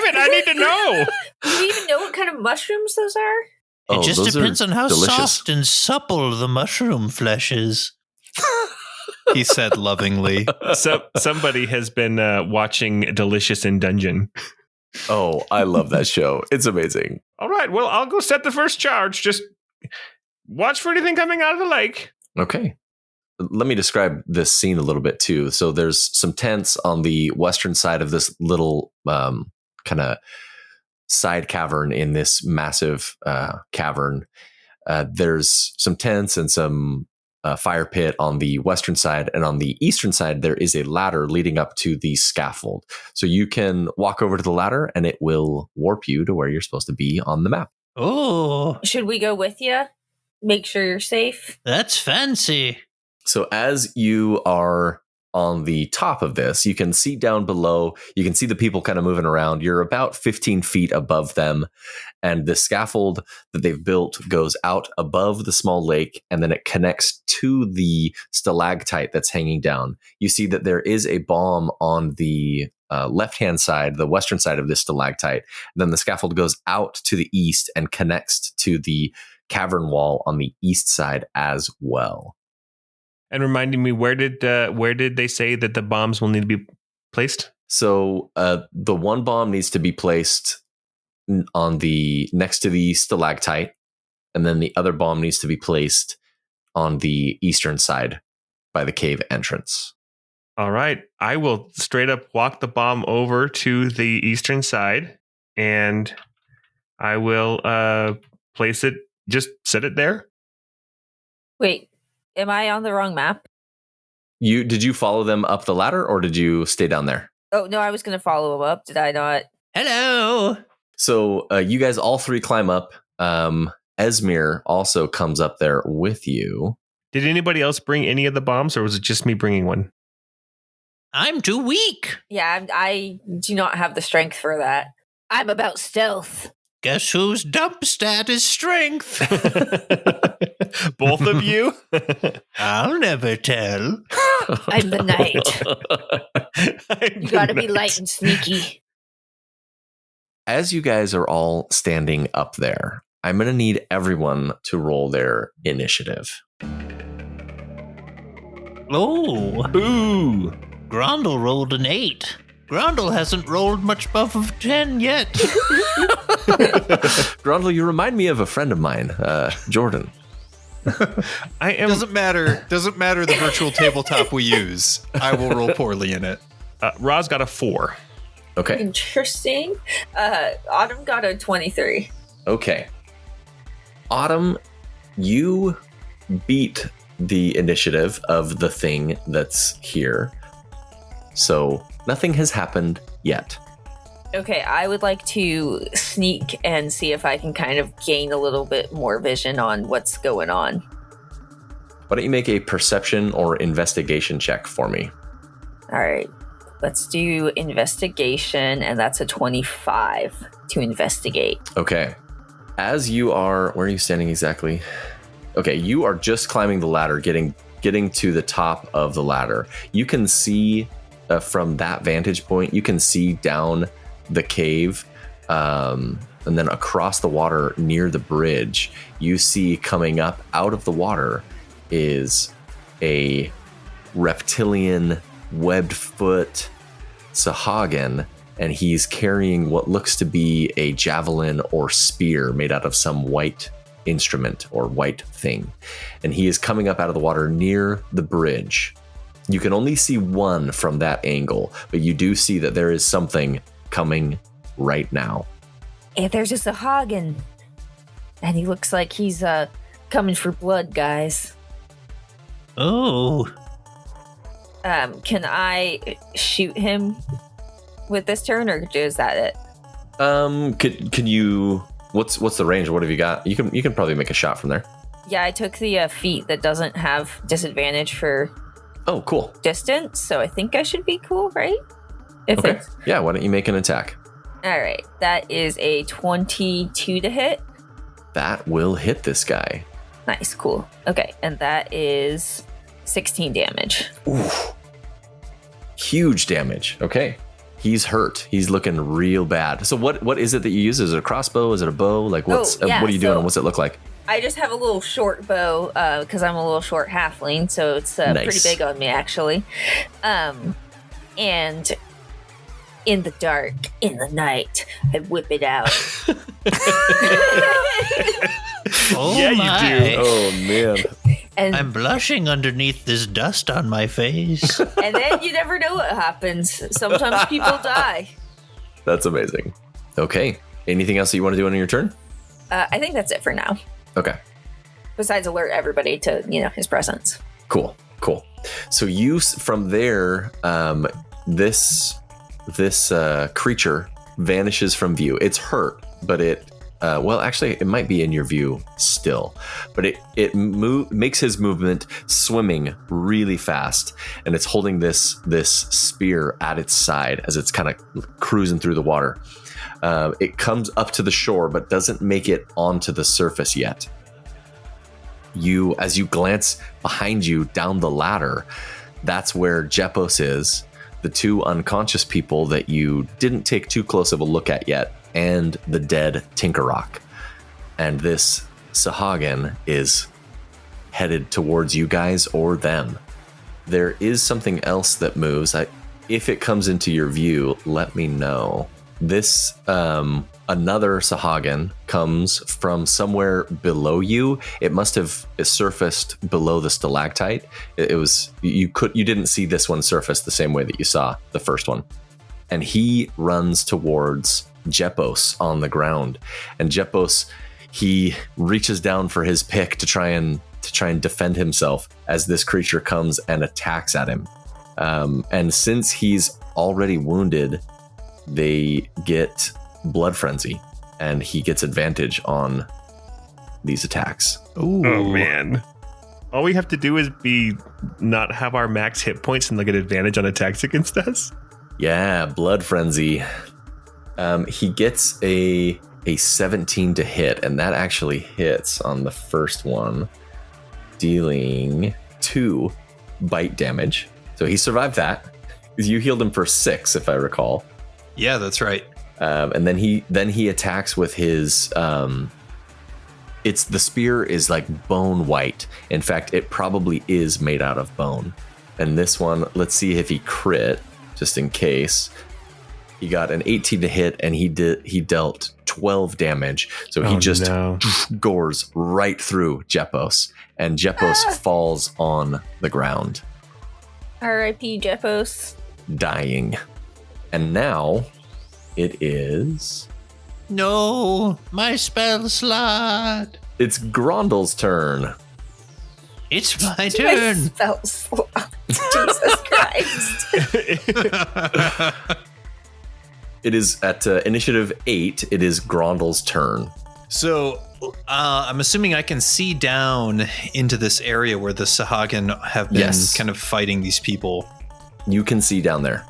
Speaker 4: it, I need to know.
Speaker 2: Do you even know what kind of mushrooms those are?
Speaker 5: It just
Speaker 1: those
Speaker 5: depends
Speaker 1: are
Speaker 5: on how
Speaker 1: delicious.
Speaker 5: soft and supple the mushroom flesh is.
Speaker 3: He said lovingly.
Speaker 4: So somebody has been watching Delicious in Dungeon.
Speaker 1: Oh, I love that show. It's amazing.
Speaker 4: All right, well, I'll go set the first charge. Just watch for anything coming out of the lake.
Speaker 1: Okay. Let me describe this scene a little bit too. So there's some tents on the western side of this little kind of side cavern in this massive cavern. There's some tents and some fire pit on the western side, and on the eastern side there is a ladder leading up to the scaffold. So you can walk over to the ladder and it will warp you to where you're supposed to be on the map.
Speaker 5: Oh,
Speaker 2: Should we go with you? Make sure you're safe.
Speaker 5: that's fancy.
Speaker 1: So as you are on the top of this, you can see down below, you can see the people kind of moving around. You're about 15 feet above them. And the scaffold that they've built goes out above the small lake, and then it connects to the stalactite that's hanging down. You see that there is a bomb on the left-hand side, the western side of this stalactite. Then the scaffold goes out to the east and connects to the cavern wall on the east side as well.
Speaker 4: And reminding me, where did they say that the bombs will need to be placed?
Speaker 1: So the one bomb needs to be placed on the next to the stalactite, and then the other bomb needs to be placed on the eastern side by the cave entrance.
Speaker 4: All right, I will straight up walk the bomb over to the eastern side, and I will place it. Just set it there.
Speaker 2: Wait, am I on the wrong map?
Speaker 1: Did you follow them up the ladder, or did you stay down there?
Speaker 2: Oh, no, I was going to follow him up. Did I not?
Speaker 5: Hello.
Speaker 1: So you guys all three climb up. Esmir also comes up there with you.
Speaker 4: Did anybody else bring any of the bombs, or was it just me bringing one?
Speaker 5: I'm too weak.
Speaker 2: Yeah, I do not have the strength for that. I'm about stealth.
Speaker 5: Guess whose dump stat is strength?
Speaker 4: Both of you?
Speaker 5: I'll never tell.
Speaker 2: I'm the knight. You gotta be light and sneaky.
Speaker 1: As you guys are all standing up there, I'm going to need everyone to roll their initiative.
Speaker 5: Oh,
Speaker 4: Ooh.
Speaker 5: Grondel rolled an 8. Grondel hasn't rolled much above of 10 yet.
Speaker 1: Grondel, you remind me of a friend of mine, Jordan.
Speaker 4: I am.
Speaker 3: Doesn't matter the virtual tabletop we use. I will roll poorly in it.
Speaker 4: Roz got a 4.
Speaker 1: Okay.
Speaker 2: Interesting. Autumn got a 23.
Speaker 1: Okay. Autumn, you beat the initiative of the thing that's here. So nothing has happened yet.
Speaker 2: Okay, I would like to sneak and see if I can kind of gain a little bit more vision on what's going on.
Speaker 1: Why don't you make a perception or investigation check for me?
Speaker 2: All right, let's do investigation, and that's a 25 to investigate.
Speaker 1: Okay. As you are, where are you standing exactly? Okay, you are just climbing the ladder, getting to the top of the ladder. You can see from that vantage point, you can see down the cave, and then across the water near the bridge, you see coming up out of the water is a reptilian webbed foot Sahuagin, and he's carrying what looks to be a javelin or spear made out of some white instrument or white thing. And he is coming up out of the water near the bridge. You can only see one from that angle, but you do see that there is something coming right now.
Speaker 2: Hey, there's a Sahuagin. And he looks like he's coming for blood, guys.
Speaker 5: Oh.
Speaker 2: Can I shoot him with this turn, or is that it?
Speaker 1: Can you? What's the range? What have you got? You can probably make a shot from there.
Speaker 2: Yeah, I took the feat that doesn't have disadvantage for.
Speaker 1: Oh, cool.
Speaker 2: Distance, so I think I should be cool, right?
Speaker 1: Okay. Yeah. Why don't you make an attack?
Speaker 2: All right, that is a 22 to hit.
Speaker 1: That will hit this guy.
Speaker 2: Nice, cool. Okay, and that is 16 damage.
Speaker 1: Ooh. Huge damage. Okay. He's hurt. He's looking real bad. So what is it that you use? Is it a crossbow? Is it a bow? Like what are you doing and what's it look like?
Speaker 2: I just have a little short bow because I'm a little short halfling, so it's pretty big on me actually. And in the dark, in the night, I whip it out.
Speaker 5: Oh
Speaker 4: yeah,
Speaker 5: my.
Speaker 4: you do.
Speaker 1: Oh man.
Speaker 2: And
Speaker 5: I'm blushing underneath this dust on my face.
Speaker 2: and then you never know what happens. Sometimes people die.
Speaker 1: That's amazing. Okay. Anything else that you want to do on your turn?
Speaker 2: I think that's it for now.
Speaker 1: Okay.
Speaker 2: Besides alert everybody to, his presence.
Speaker 1: Cool. So you from there, this creature vanishes from view. It's hurt, but it might be in your view still, but it makes his movement swimming really fast, and it's holding this spear at its side as it's kind of cruising through the water. It comes up to the shore, but doesn't make it onto the surface yet. As you glance behind you down the ladder, that's where Jepos is, the two unconscious people that you didn't take too close of a look at yet, and the dead Tinkerrock. And this Sahuagin is headed towards you guys or them. There is something else that moves. If it comes into your view, let me know. This another Sahuagin comes from somewhere below you. It must have surfaced below the stalactite. It was you didn't see this one surface the same way that you saw the first one. And he runs towards Jepos on the ground. And Jepos, he reaches down for his pick to try and defend himself as this creature comes and attacks at him. And since he's already wounded, they get blood frenzy, and he gets advantage on these attacks.
Speaker 5: Ooh.
Speaker 4: Oh man. All we have to do is not have our max hit points and they'll get advantage on attacks against us.
Speaker 1: Yeah, blood frenzy. He gets a 17 to hit, and that actually hits on the first one, dealing 2 bite damage. So he survived that. You healed him for 6, if I recall.
Speaker 3: Yeah, that's right.
Speaker 1: And then he attacks with his. The spear is like bone white. In fact, it probably is made out of bone. And this one, let's see if he crit, just in case. He got an 18 to hit, and he dealt 12 damage. So he gores right through Jepos, and Jepos falls on the ground,
Speaker 2: R.I.P. Jepos.
Speaker 1: dying. And now it is.
Speaker 5: No, my spell slot.
Speaker 1: It's Grondel's turn.
Speaker 5: It's my turn.
Speaker 2: Spell slot. Jesus Christ.
Speaker 1: It is at initiative 8. It is Grondel's turn.
Speaker 3: So I'm assuming I can see down into this area where the Sahuagin have been kind of fighting these people.
Speaker 1: You can see down there.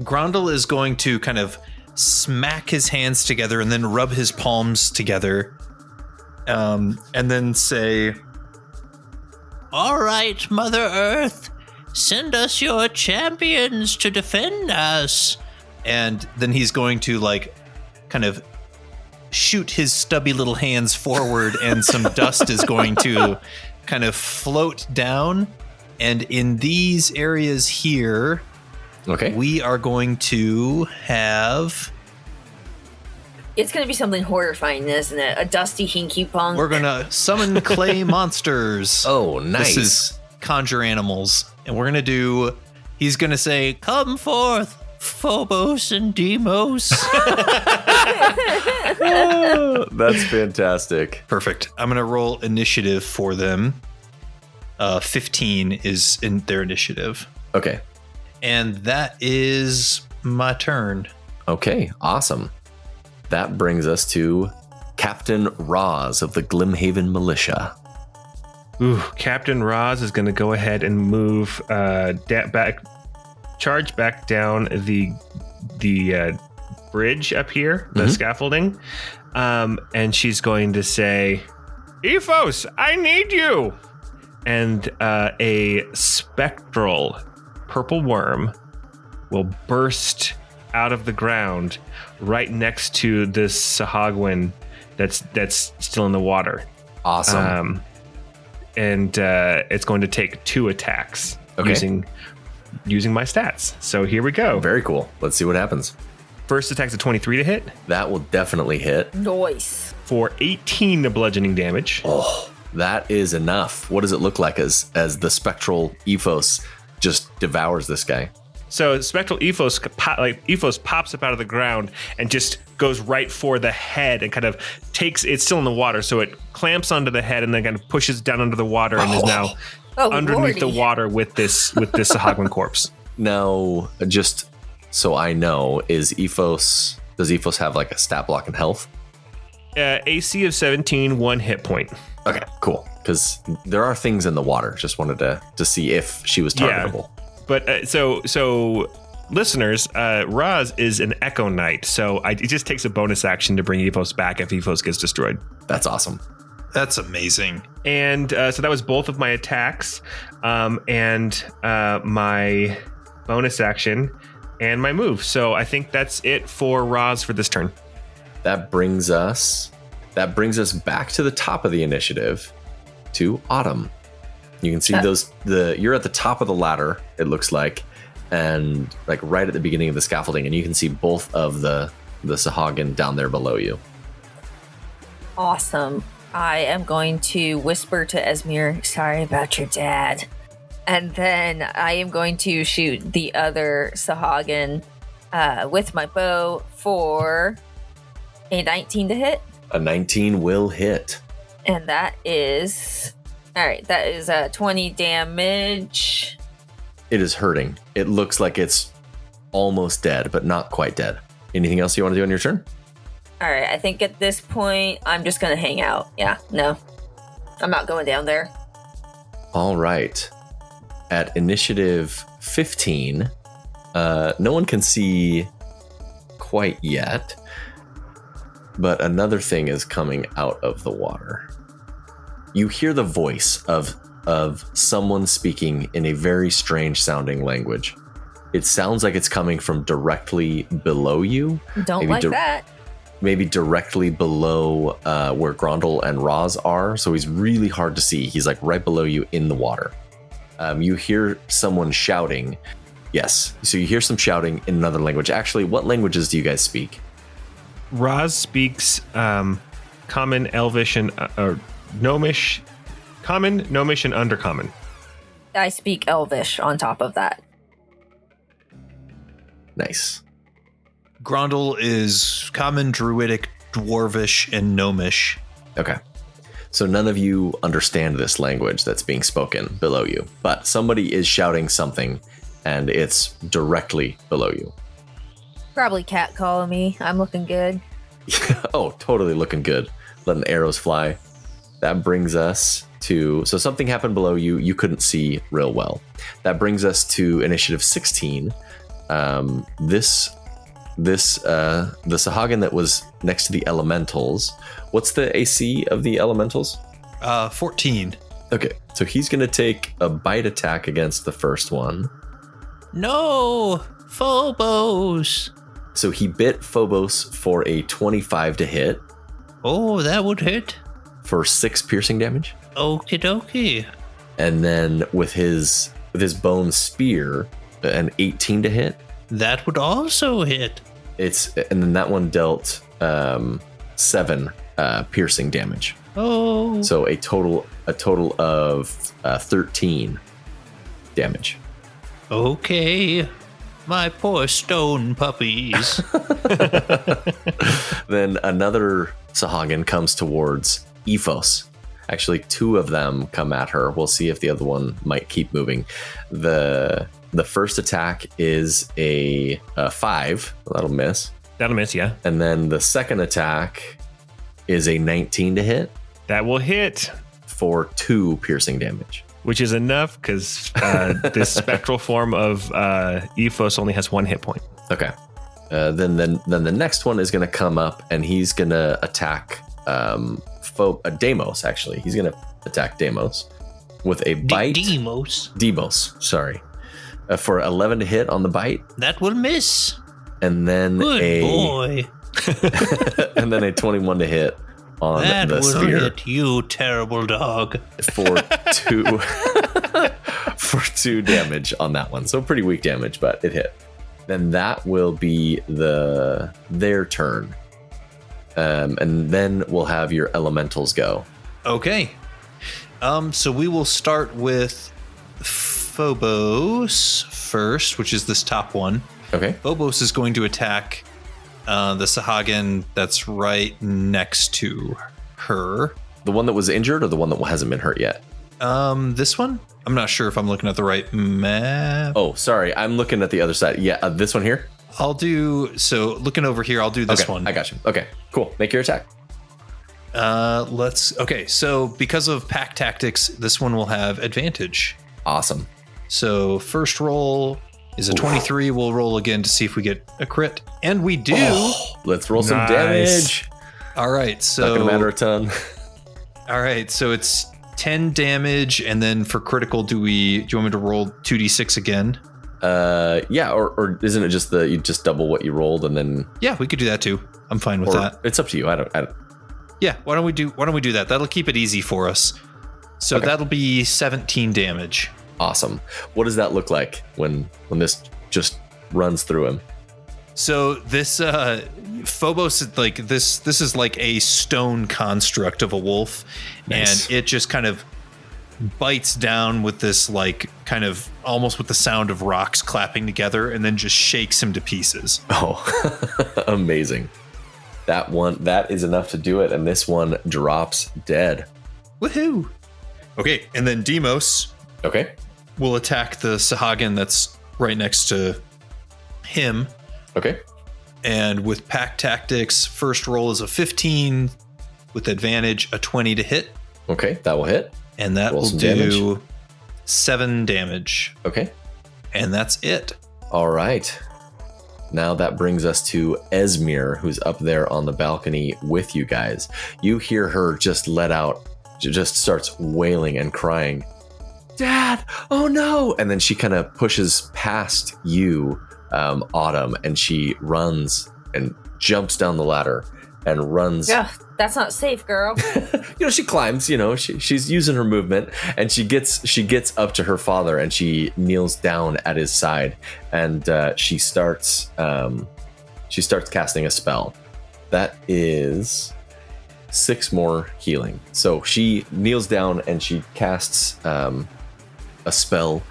Speaker 3: Grondel is going to kind of smack his hands together and then rub his palms together, and then say,
Speaker 5: All right, Mother Earth, send us your champions to defend us.
Speaker 3: And then he's going to kind of shoot his stubby little hands forward, and some dust is going to kind of float down. And in these areas here,
Speaker 1: Okay.
Speaker 3: We are going to have...
Speaker 2: It's going to be something horrifying, isn't it? A dusty hinky punk.
Speaker 3: We're going to summon clay monsters.
Speaker 1: Oh, nice.
Speaker 3: This is conjure animals. And we're going to do... He's going to say, come forth, Phobos and Deimos.
Speaker 1: That's fantastic.
Speaker 3: Perfect. I'm going to roll initiative for them. 15 is in their initiative.
Speaker 1: Okay.
Speaker 3: And that is my turn.
Speaker 1: Okay, awesome. That brings us to Captain Roz of the Glimhaven militia.
Speaker 4: Ooh, Captain Roz is going to go ahead and move charge back down the bridge up here, the scaffolding, and she's going to say, "Ephos, I need you!" And a spectral purple worm will burst out of the ground right next to this Sahuagin that's still in the water.
Speaker 1: Awesome.
Speaker 4: And it's going to take 2 attacks using my stats. So here we go.
Speaker 1: Very cool. Let's see what happens.
Speaker 4: First attack's a 23 to hit
Speaker 1: That will definitely hit.
Speaker 2: Nice.
Speaker 4: for 18 bludgeoning damage.
Speaker 1: Oh, that is enough. What does it look like as the spectral Ephos just devours this guy?
Speaker 4: So spectral Ephos pops up out of the ground and just goes right for the head and kind of it's still in the water, so it clamps onto the head and then kind of pushes down under the water and is now underneath the water with this Sahuagin corpse.
Speaker 1: Now, just so I know, does Ephos have like a stat block in health?
Speaker 4: AC of 17, 1 hit point.
Speaker 1: Okay, cool. Because there are things in the water. Just wanted to see if she was targetable.
Speaker 4: Yeah. But so listeners, Roz is an Echo Knight, so it just takes a bonus action to bring Ephos back if Ephos gets destroyed.
Speaker 1: That's awesome.
Speaker 3: That's amazing.
Speaker 4: And so that was both of my attacks, and my bonus action and my move. So I think that's it for Roz for this turn.
Speaker 1: That brings us back to the top of the initiative to Autumn. You can see you're at the top of the ladder, it looks like, and like right at the beginning of the scaffolding, and you can see both of the Sahuagin down there below you.
Speaker 2: Awesome. I am going to whisper to Esmir, sorry about your dad. And then I am going to shoot the other Sahuagin with my bow for a 19 to hit.
Speaker 1: A 19 will hit.
Speaker 2: And that is... Alright, that is 20 damage.
Speaker 1: It is hurting. It looks like it's almost dead, but not quite dead. Anything else you want to do on your turn?
Speaker 2: Alright, I think at this point, I'm just going to hang out. Yeah, no. I'm not going down there.
Speaker 1: All right. At initiative 15, no one can see quite yet, but another thing is coming out of the water. You hear the voice of someone speaking in a very strange sounding language. It sounds like it's coming from directly below you.
Speaker 2: Don't like that.
Speaker 1: Maybe directly below where Grondel and Roz are. So he's really hard to see. He's like right below you in the water. You hear someone shouting. Yes. So you hear some shouting in another language. Actually, what languages do you guys speak?
Speaker 4: Roz speaks Common, Elvish, and Gnomish. Common, Gnomish, and Undercommon.
Speaker 2: I speak Elvish on top of that.
Speaker 1: Nice.
Speaker 3: Grondel is Common, Druidic, Dwarvish, and Gnomish.
Speaker 1: Okay. So none of you understand this language that's being spoken below you, but somebody is shouting something, and it's directly below you.
Speaker 2: Probably cat calling me. I'm looking good.
Speaker 1: Oh, totally looking good. Letting arrows fly. That brings us to... So something happened below you. You couldn't see real well. That brings us to initiative 16. The Sahuagin that was next to the elementals. What's the AC of the elementals?
Speaker 3: 14.
Speaker 1: Okay, so he's going to take a bite attack against the first one.
Speaker 5: No, Phobos.
Speaker 1: So he bit Phobos for a 25 to hit.
Speaker 5: Oh, that would hit.
Speaker 1: For 6 piercing damage.
Speaker 5: Okie dokie.
Speaker 1: And then with his bone spear, an 18 to hit.
Speaker 5: That would also hit.
Speaker 1: And then that one dealt 7 piercing damage.
Speaker 5: Oh.
Speaker 1: So a total of 13 damage.
Speaker 5: Okay. My poor stone puppies.
Speaker 1: Then another Sahuagin comes towards Ephos. Actually, 2 of them come at her. We'll see if the other one might keep moving. The first attack is a 5. That'll miss.
Speaker 4: That'll miss, yeah.
Speaker 1: And then the second attack is a 19 to hit
Speaker 4: That will hit,
Speaker 1: for 2 piercing damage.
Speaker 4: which is enough because this spectral form of Ephos only has 1 hit point.
Speaker 1: Okay. Then the next one is going to come up and he's going to attack Deimos, actually. He's going to attack Deimos with a bite. Deimos, sorry. For 11 to hit on the bite.
Speaker 5: That will miss.
Speaker 1: And then
Speaker 5: Good boy.
Speaker 1: and then a 21 to hit on
Speaker 5: That
Speaker 1: the
Speaker 5: will
Speaker 1: spear.
Speaker 5: hit, you terrible dog.
Speaker 1: For 2 for 2 damage on that one. So pretty weak damage, but it hit. Then that will be their turn. And then we'll have your elementals go.
Speaker 3: Okay. So we will start with Phobos first, which is this top one.
Speaker 1: Okay.
Speaker 3: Phobos is going to attack the Sahuagin that's right next to her.
Speaker 1: The one that was injured or the one that hasn't been hurt yet?
Speaker 3: This one? I'm not sure if I'm looking at the right map.
Speaker 1: Oh, sorry. I'm looking at the other side. Yeah, this one here?
Speaker 3: Looking over here, I'll do this
Speaker 1: Okay,
Speaker 3: one.
Speaker 1: I got you. Okay, cool. Make your attack.
Speaker 3: So because of pack tactics, this one will have advantage.
Speaker 1: Awesome.
Speaker 3: So first roll is a 23. We'll roll again to see if we get a crit. And we do.
Speaker 1: Oh, let's roll some
Speaker 4: Nice.
Speaker 1: damage.
Speaker 3: All right. So
Speaker 1: Not going to matter a ton.
Speaker 3: All right. So it's 10 damage. And then for critical, do you want me to roll 2d6 again?
Speaker 1: Yeah, or isn't it just you just double what you rolled and then...
Speaker 3: Yeah, we could do that too. I'm fine with
Speaker 1: Or
Speaker 3: that.
Speaker 1: it's up to you. I don't.
Speaker 3: Yeah. Why don't we do that? That'll keep it easy for us. So
Speaker 1: Okay.
Speaker 3: that'll be 17 damage.
Speaker 1: Awesome. What does that look like when this just runs through him?
Speaker 3: So this Phobos, this is like a stone construct of a wolf,
Speaker 1: Nice.
Speaker 3: and it just kind of bites down with this like kind of almost with the sound of rocks clapping together, and then just shakes him to pieces.
Speaker 1: Oh, amazing. That is enough to do it, and this one drops dead.
Speaker 3: Woohoo! Okay, and then Deimos
Speaker 1: Okay.
Speaker 3: will attack the Sahuagin that's right next to him.
Speaker 1: Okay.
Speaker 3: And with pack tactics, first roll is a 15 with advantage, a 20 to hit.
Speaker 1: Okay, that will hit.
Speaker 3: And that
Speaker 1: Roll
Speaker 3: will
Speaker 1: some
Speaker 3: do 7 damage.
Speaker 1: Okay.
Speaker 3: And that's it.
Speaker 1: All right. Now that brings us to Esmir, who's up there on the balcony with you guys. You hear her just let out, just starts wailing and crying. Dad, oh no! And then she kind of pushes past you, Autumn, and she runs and jumps down the ladder and runs.
Speaker 2: Yeah, that's not safe, girl.
Speaker 1: She climbs, she's using her movement, and she gets up to her father and she kneels down at his side, and she starts casting a spell. That is 6 more healing. So she kneels down and she casts a spell.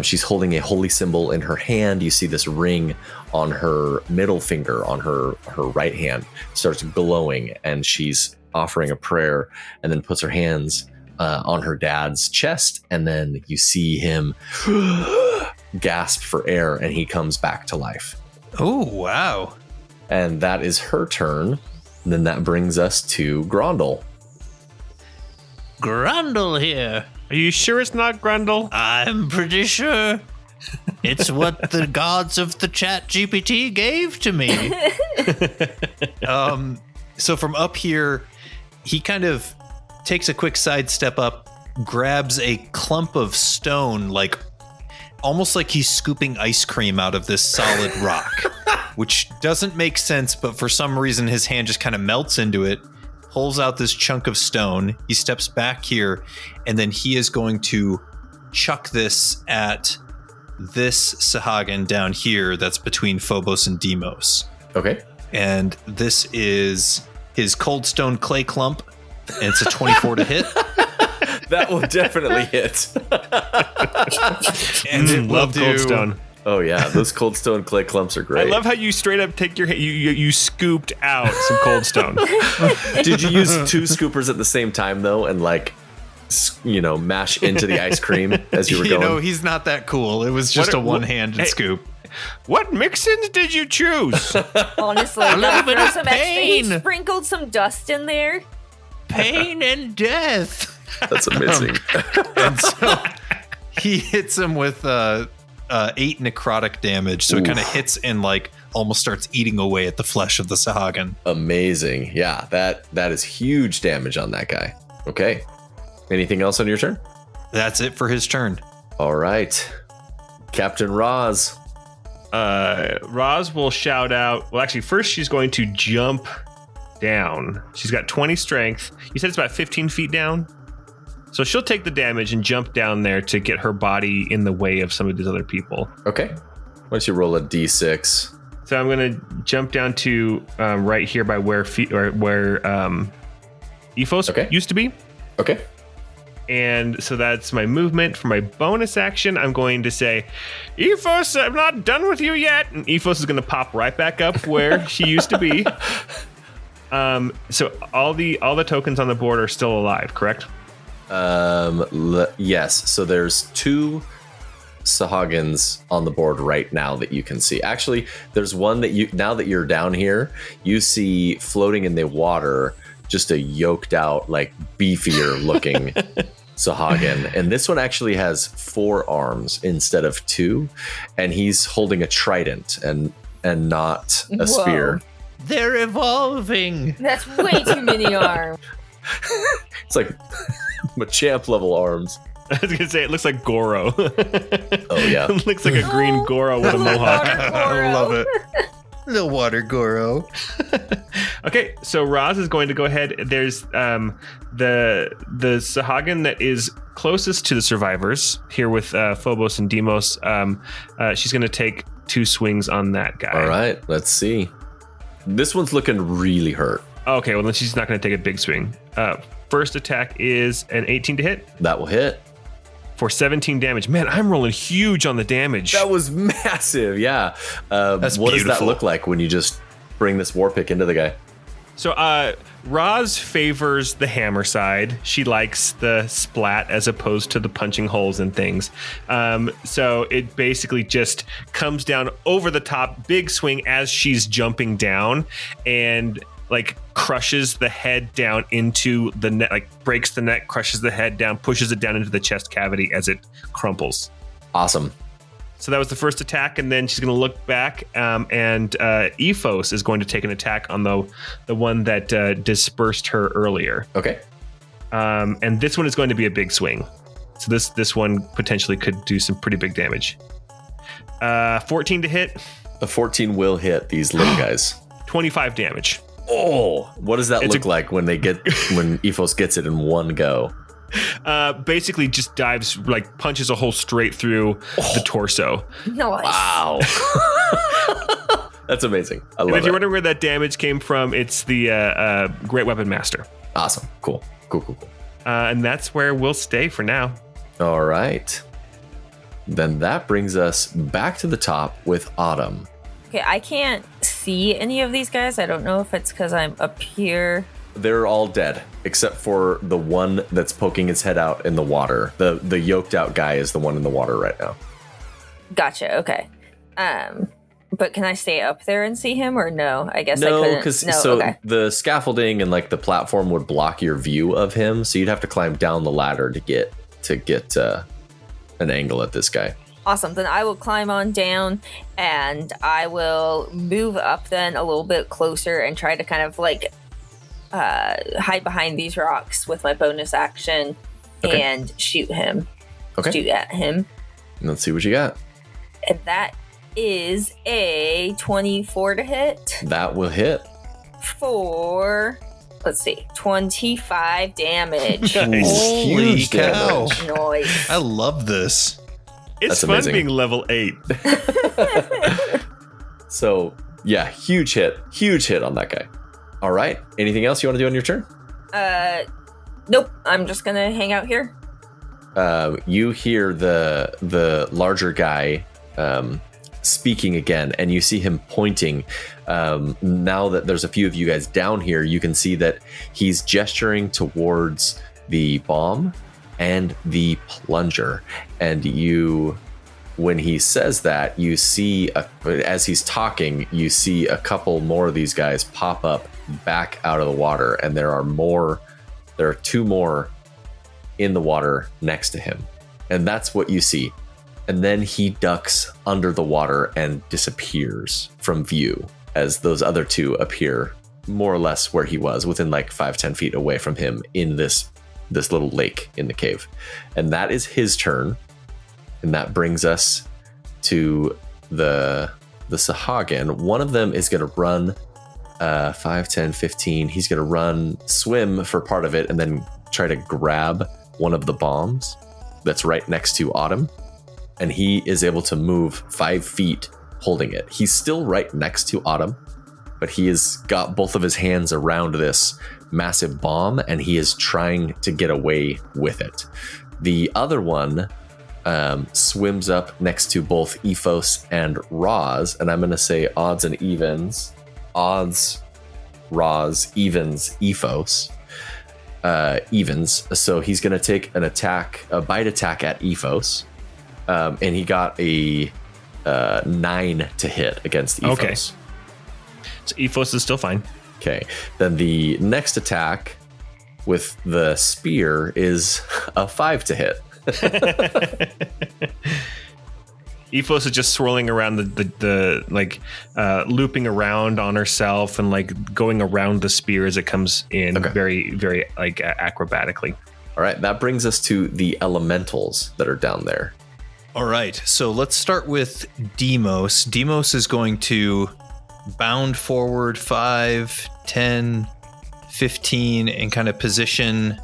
Speaker 1: She's holding a holy symbol in her hand. You see this ring on her middle finger on her right hand starts glowing, and she's offering a prayer, and then puts her hands on her dad's chest, and then you see him gasp for air, and he comes back to life.
Speaker 3: Oh, wow.
Speaker 1: And that is her turn. And then that brings us to Grondel.
Speaker 5: Grundle here.
Speaker 4: Are you sure it's not Grundle?
Speaker 5: I'm pretty sure. It's what the gods of the chat GPT gave to me.
Speaker 3: So from up here, he kind of takes a quick sidestep up, grabs a clump of stone, like almost like he's scooping ice cream out of this solid rock, which doesn't make sense, but for some reason his hand just kind of melts into it, pulls out this chunk of stone. He steps back here, and then he is going to chuck this at this Sahuagin down here that's between Phobos and Deimos.
Speaker 1: Okay.
Speaker 3: And this is his Cold Stone Clay Clump, and it's a 24 to hit.
Speaker 1: That will definitely hit.
Speaker 3: And it will
Speaker 4: love
Speaker 3: do,
Speaker 4: Cold Stone.
Speaker 1: Oh yeah, those Cold Stone clay clumps are great.
Speaker 4: I love how you straight up take your you scooped out some Cold Stone.
Speaker 1: Did you use 2 scoopers at the same time though, and mash into the ice cream as you were going?
Speaker 3: You know, he's not that cool. It was just a one-handed scoop.
Speaker 4: What mix-ins did you choose?
Speaker 2: Honestly,
Speaker 5: A little bit
Speaker 2: throw
Speaker 5: of
Speaker 2: some extra. He
Speaker 5: pain.
Speaker 2: sprinkled some dust in there.
Speaker 5: Pain and death.
Speaker 1: That's amazing.
Speaker 3: And so he hits him with 8 necrotic damage. So it kind of hits and almost starts eating away at the flesh of the Sahuagin.
Speaker 1: Amazing. Yeah, that is huge damage on that guy. Okay. Anything else on your turn?
Speaker 3: That's it for his turn.
Speaker 1: All right. Captain Roz.
Speaker 4: Roz will shout out. Well, actually, first she's going to jump down. She's got 20 strength. You said it's about 15 feet down? So she'll take the damage and jump down there to get her body in the way of some of these other people.
Speaker 1: Okay. Why don't you roll a d6?
Speaker 4: So I'm going to jump down to right here by where Ephos used to be.
Speaker 1: Okay.
Speaker 4: And so that's my movement. For my bonus action, I'm going to say, Ephos, I'm not done with you yet. And Ephos is going to pop right back up where she used to be. So all the tokens on the board are still alive, correct?
Speaker 1: Yes. So there's 2 Sahuagins on the board right now that you can see. Actually, there's one that now that you're down here, you see floating in the water, just a yoked out, beefier looking Sahuagin. And this one actually has 4 arms instead of 2. And he's holding a trident and not a spear.
Speaker 5: They're evolving.
Speaker 2: That's way too many arms.
Speaker 1: It's like Machamp level arms.
Speaker 4: I was going to say, it looks like Goro.
Speaker 1: Oh, yeah.
Speaker 4: It looks like a green Goro with a mohawk.
Speaker 3: I love it. The water Goro.
Speaker 4: Okay, so Roz is going to go ahead. There's the Sahuagin that is closest to the survivors here with Phobos and Deimos. She's going to take 2 swings on that guy.
Speaker 1: All right, let's see. This one's looking really hurt.
Speaker 4: Okay, well then she's not going to take a big swing. First attack is an 18 to hit
Speaker 1: That will hit.
Speaker 4: for 17 damage. Man, I'm rolling huge on the damage.
Speaker 1: That was massive, yeah.
Speaker 3: That's
Speaker 1: what does that
Speaker 3: beautiful.
Speaker 1: look like when you just bring this war pick into the guy?
Speaker 4: So Roz favors the hammer side. She likes the splat as opposed to the punching holes and things. So it basically just comes down over the top, big swing as she's jumping down, and crushes the head down into the neck, breaks the neck, crushes the head down, pushes it down into the chest cavity as it crumples.
Speaker 1: Awesome.
Speaker 4: So that was the first attack, and then she's going to look back, and Ephos is going to take an attack on the one that dispersed her earlier.
Speaker 1: Okay.
Speaker 4: And this one is going to be a big swing. So this one potentially could do some pretty big damage. 14 to hit.
Speaker 1: A 14 will hit these little guys.
Speaker 4: 25 damage.
Speaker 1: Oh, what does that look like when Ephos gets it in one go?
Speaker 4: Basically just dives, punches a hole straight through the torso.
Speaker 2: Nice.
Speaker 1: Wow. That's amazing. I love
Speaker 4: And if you're
Speaker 1: it.
Speaker 4: wondering where that damage came from, it's the Great Weapon Master.
Speaker 1: Awesome. Cool.
Speaker 4: And that's where we'll stay for now.
Speaker 1: All right. Then that brings us back to the top with Autumn.
Speaker 2: Okay, I can't see any of these guys. I don't know if it's because I'm up here.
Speaker 1: They're all dead, except for the one that's poking its head out in the water. The yoked out guy is the one in the water right now.
Speaker 2: Gotcha. Okay. But can I stay up there and see him, or no? I guess I
Speaker 1: No,
Speaker 2: couldn't.
Speaker 1: because
Speaker 2: Okay.
Speaker 1: the scaffolding and the platform would block your view of him, so you'd have to climb down the ladder to get an angle at this guy.
Speaker 2: Awesome. Then I will climb on down, and I will move up then a little bit closer and try to kind of hide behind these rocks with my bonus action and shoot him.
Speaker 1: Okay.
Speaker 2: Shoot at him.
Speaker 1: Let's see what you got.
Speaker 2: And that is a 24 to hit
Speaker 1: That will hit.
Speaker 2: for, 25 damage.
Speaker 3: Holy
Speaker 1: Huge
Speaker 3: cow.
Speaker 1: damage.
Speaker 2: Nice.
Speaker 3: I love this.
Speaker 4: It's
Speaker 1: That's
Speaker 4: fun
Speaker 1: amazing.
Speaker 4: being level 8.
Speaker 1: So, yeah, huge hit on that guy. All right. Anything else you want to do on your turn?
Speaker 2: Nope. I'm just gonna hang out here.
Speaker 1: You hear the larger guy speaking again, and you see him pointing. Now that there's a few of you guys down here, you can see that he's gesturing towards the bomb and the plunger. And when he says that, you see, as he's talking, you see a couple more of these guys pop up back out of the water, and there are 2 more in the water next to him. And that's what you see. And then he ducks under the water and disappears from view as those other 2 appear more or less where he was, within like 5-10 feet away from him in this little lake in the cave. And that is his turn. And that brings us to the Sahuagin. One of them is going to run 5, 10, 15. He's going to swim for part of it, and then try to grab one of the bombs that's right next to Autumn. And he is able to move 5 feet holding it. He's still right next to Autumn, but he has got both of his hands around this massive bomb, and he is trying to get away with it. The other one swims up next to both Ephos and Roz, and I'm going to say odds and evens. Odds, Roz, evens, Ephos. Evens. So he's going to take a bite attack at Ephos. And he got a 9 to hit against Ephos.
Speaker 4: Okay. So Ephos is still fine.
Speaker 1: Okay. Then the next attack with the spear is a 5 to hit.
Speaker 4: Ephos is just swirling around the looping around on herself and like going around the spear as it comes in. Okay. Very, very like acrobatically.
Speaker 1: All right. That brings us to the elementals that are down there.
Speaker 3: All right, so let's start with Demos. Demos is going to bound forward 5, 10, 15, and kind of position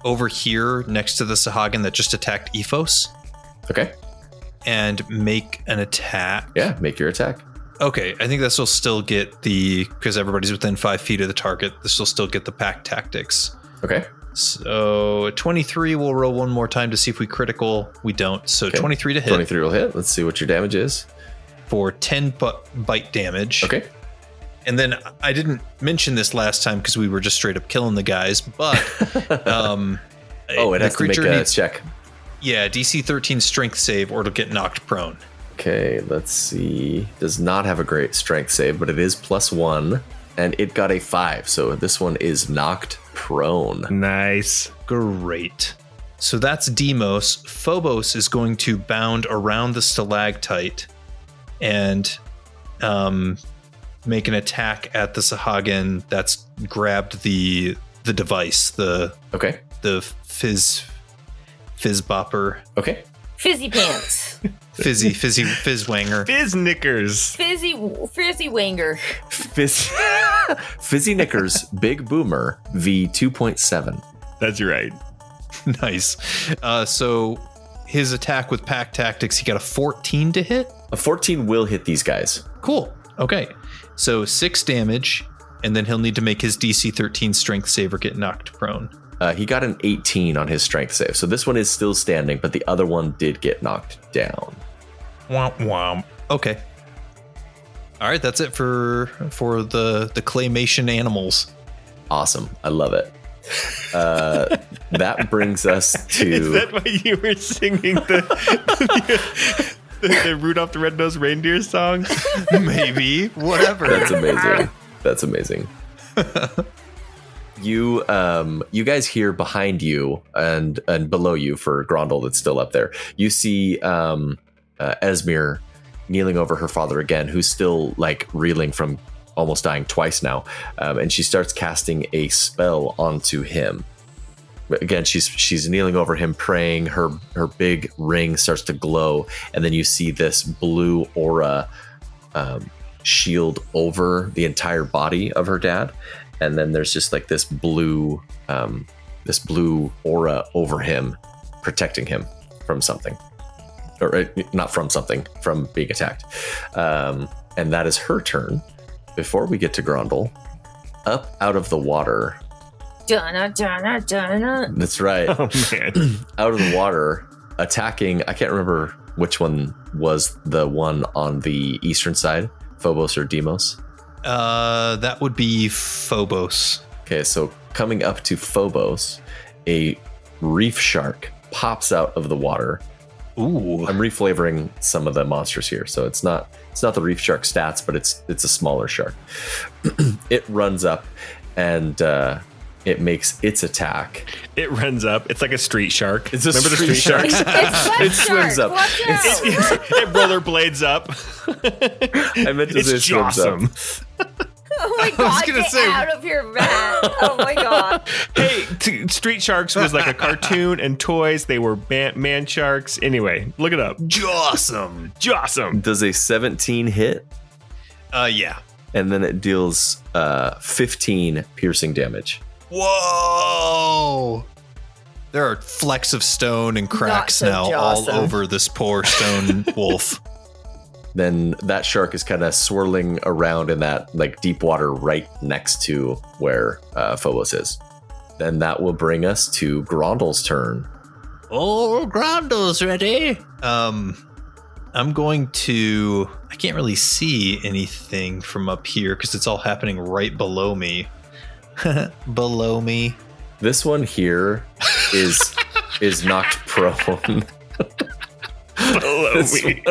Speaker 3: over here next to the Sahuagin that just attacked Ephos.
Speaker 1: Okay.
Speaker 3: And make an attack.
Speaker 1: Yeah, make your attack.
Speaker 3: Okay, I think this will still get because everybody's within 5 feet of the target, this will still get the pack tactics.
Speaker 1: Okay.
Speaker 3: So 23, we'll roll one more time to see if we critical. We don't. So okay. 23 to hit.
Speaker 1: 23 will hit. Let's see what your damage is.
Speaker 3: For 10 bite damage.
Speaker 1: Okay.
Speaker 3: And then I didn't mention this last time because we were just straight up killing the guys, but
Speaker 1: it has to make a check.
Speaker 3: Yeah, DC 13 strength save or it'll get knocked prone.
Speaker 1: Okay, let's see. Does not have a great strength save, but it is +1. And it got a 5, so this one is knocked prone.
Speaker 4: Nice.
Speaker 3: Great. So that's Demos. Phobos is going to bound around the stalactite and make an attack at the Sahuagin that's grabbed the device, the fizz bopper.
Speaker 1: Okay.
Speaker 2: Fizzy pants.
Speaker 3: Fizz wanger.
Speaker 4: Fizz knickers.
Speaker 2: Fizzy wanger.
Speaker 1: Fizzy knickers, big boomer, V2.7.
Speaker 4: That's right.
Speaker 3: Nice. So his attack with pack tactics, he got a 14 to hit.
Speaker 1: A 14 will hit these guys.
Speaker 3: Cool. Okay. So 6 damage, and then he'll need to make his DC 13 strength save or get knocked prone.
Speaker 1: He got an 18 on his strength save. So this one is still standing, but the other one did get knocked down.
Speaker 3: Womp womp. Okay. All right, that's it for the claymation animals.
Speaker 1: Awesome. I love it. That brings us to...
Speaker 4: Is that why you were singing the Rudolph the Red-Nosed Reindeer song?
Speaker 3: Maybe. Whatever.
Speaker 1: That's amazing. That's amazing. You guys hear behind you and below you for Grondel that's still up there. You see Esmir kneeling over her father again, who's still like reeling from almost dying twice now. And she starts casting a spell onto him. Again, she's kneeling over him, praying. Her big ring starts to glow, and then you see this blue aura shield over the entire body of her dad. And then there's just like this blue aura over him, protecting him from something. or not from something, from being attacked. And that is her turn. Before we get to Grundle, up out of the water. That's right.
Speaker 4: Oh, man.
Speaker 1: Out of the water, attacking. I can't remember which one was the one on the eastern side, Phobos or Deimos.
Speaker 3: That would be Phobos.
Speaker 1: Okay, so coming up to Phobos, a reef shark pops out of the water.
Speaker 3: Ooh.
Speaker 1: I'm reflavoring some of the monsters here, so it's not the reef shark stats, but it's a smaller shark. It runs up and it makes its attack.
Speaker 4: It runs up. It's like a street shark.
Speaker 1: It's a
Speaker 4: Remember
Speaker 1: street
Speaker 4: the street
Speaker 1: shark.
Speaker 4: sharks?
Speaker 1: It swims up.
Speaker 2: Watch out.
Speaker 4: It rollerblades up.
Speaker 1: I meant to say
Speaker 4: It's
Speaker 1: swims up.
Speaker 4: awesome.
Speaker 2: Oh my god,
Speaker 3: gonna
Speaker 2: get
Speaker 3: say-
Speaker 2: out of here, Matt. Oh my god.
Speaker 4: Hey, Street Sharks was like a cartoon and toys. They were man sharks. Anyway, look it up.
Speaker 3: Jawsome.
Speaker 4: Jawsome.
Speaker 1: Does a 17 hit,
Speaker 3: Yeah.
Speaker 1: and then it deals 15 piercing damage.
Speaker 3: Whoa. There are flecks of stone and cracks
Speaker 2: so
Speaker 3: now all
Speaker 2: jawsome.
Speaker 3: over this poor stone wolf.
Speaker 1: Then that shark is kind of swirling around in that like deep water right next to where Phobos is. Then that will bring us to Grundle's turn.
Speaker 5: Oh, Grundle's ready.
Speaker 3: I'm going to... I can't really see anything from up here because it's all happening right below me. Below me.
Speaker 1: This one here is knocked prone.
Speaker 4: Below me.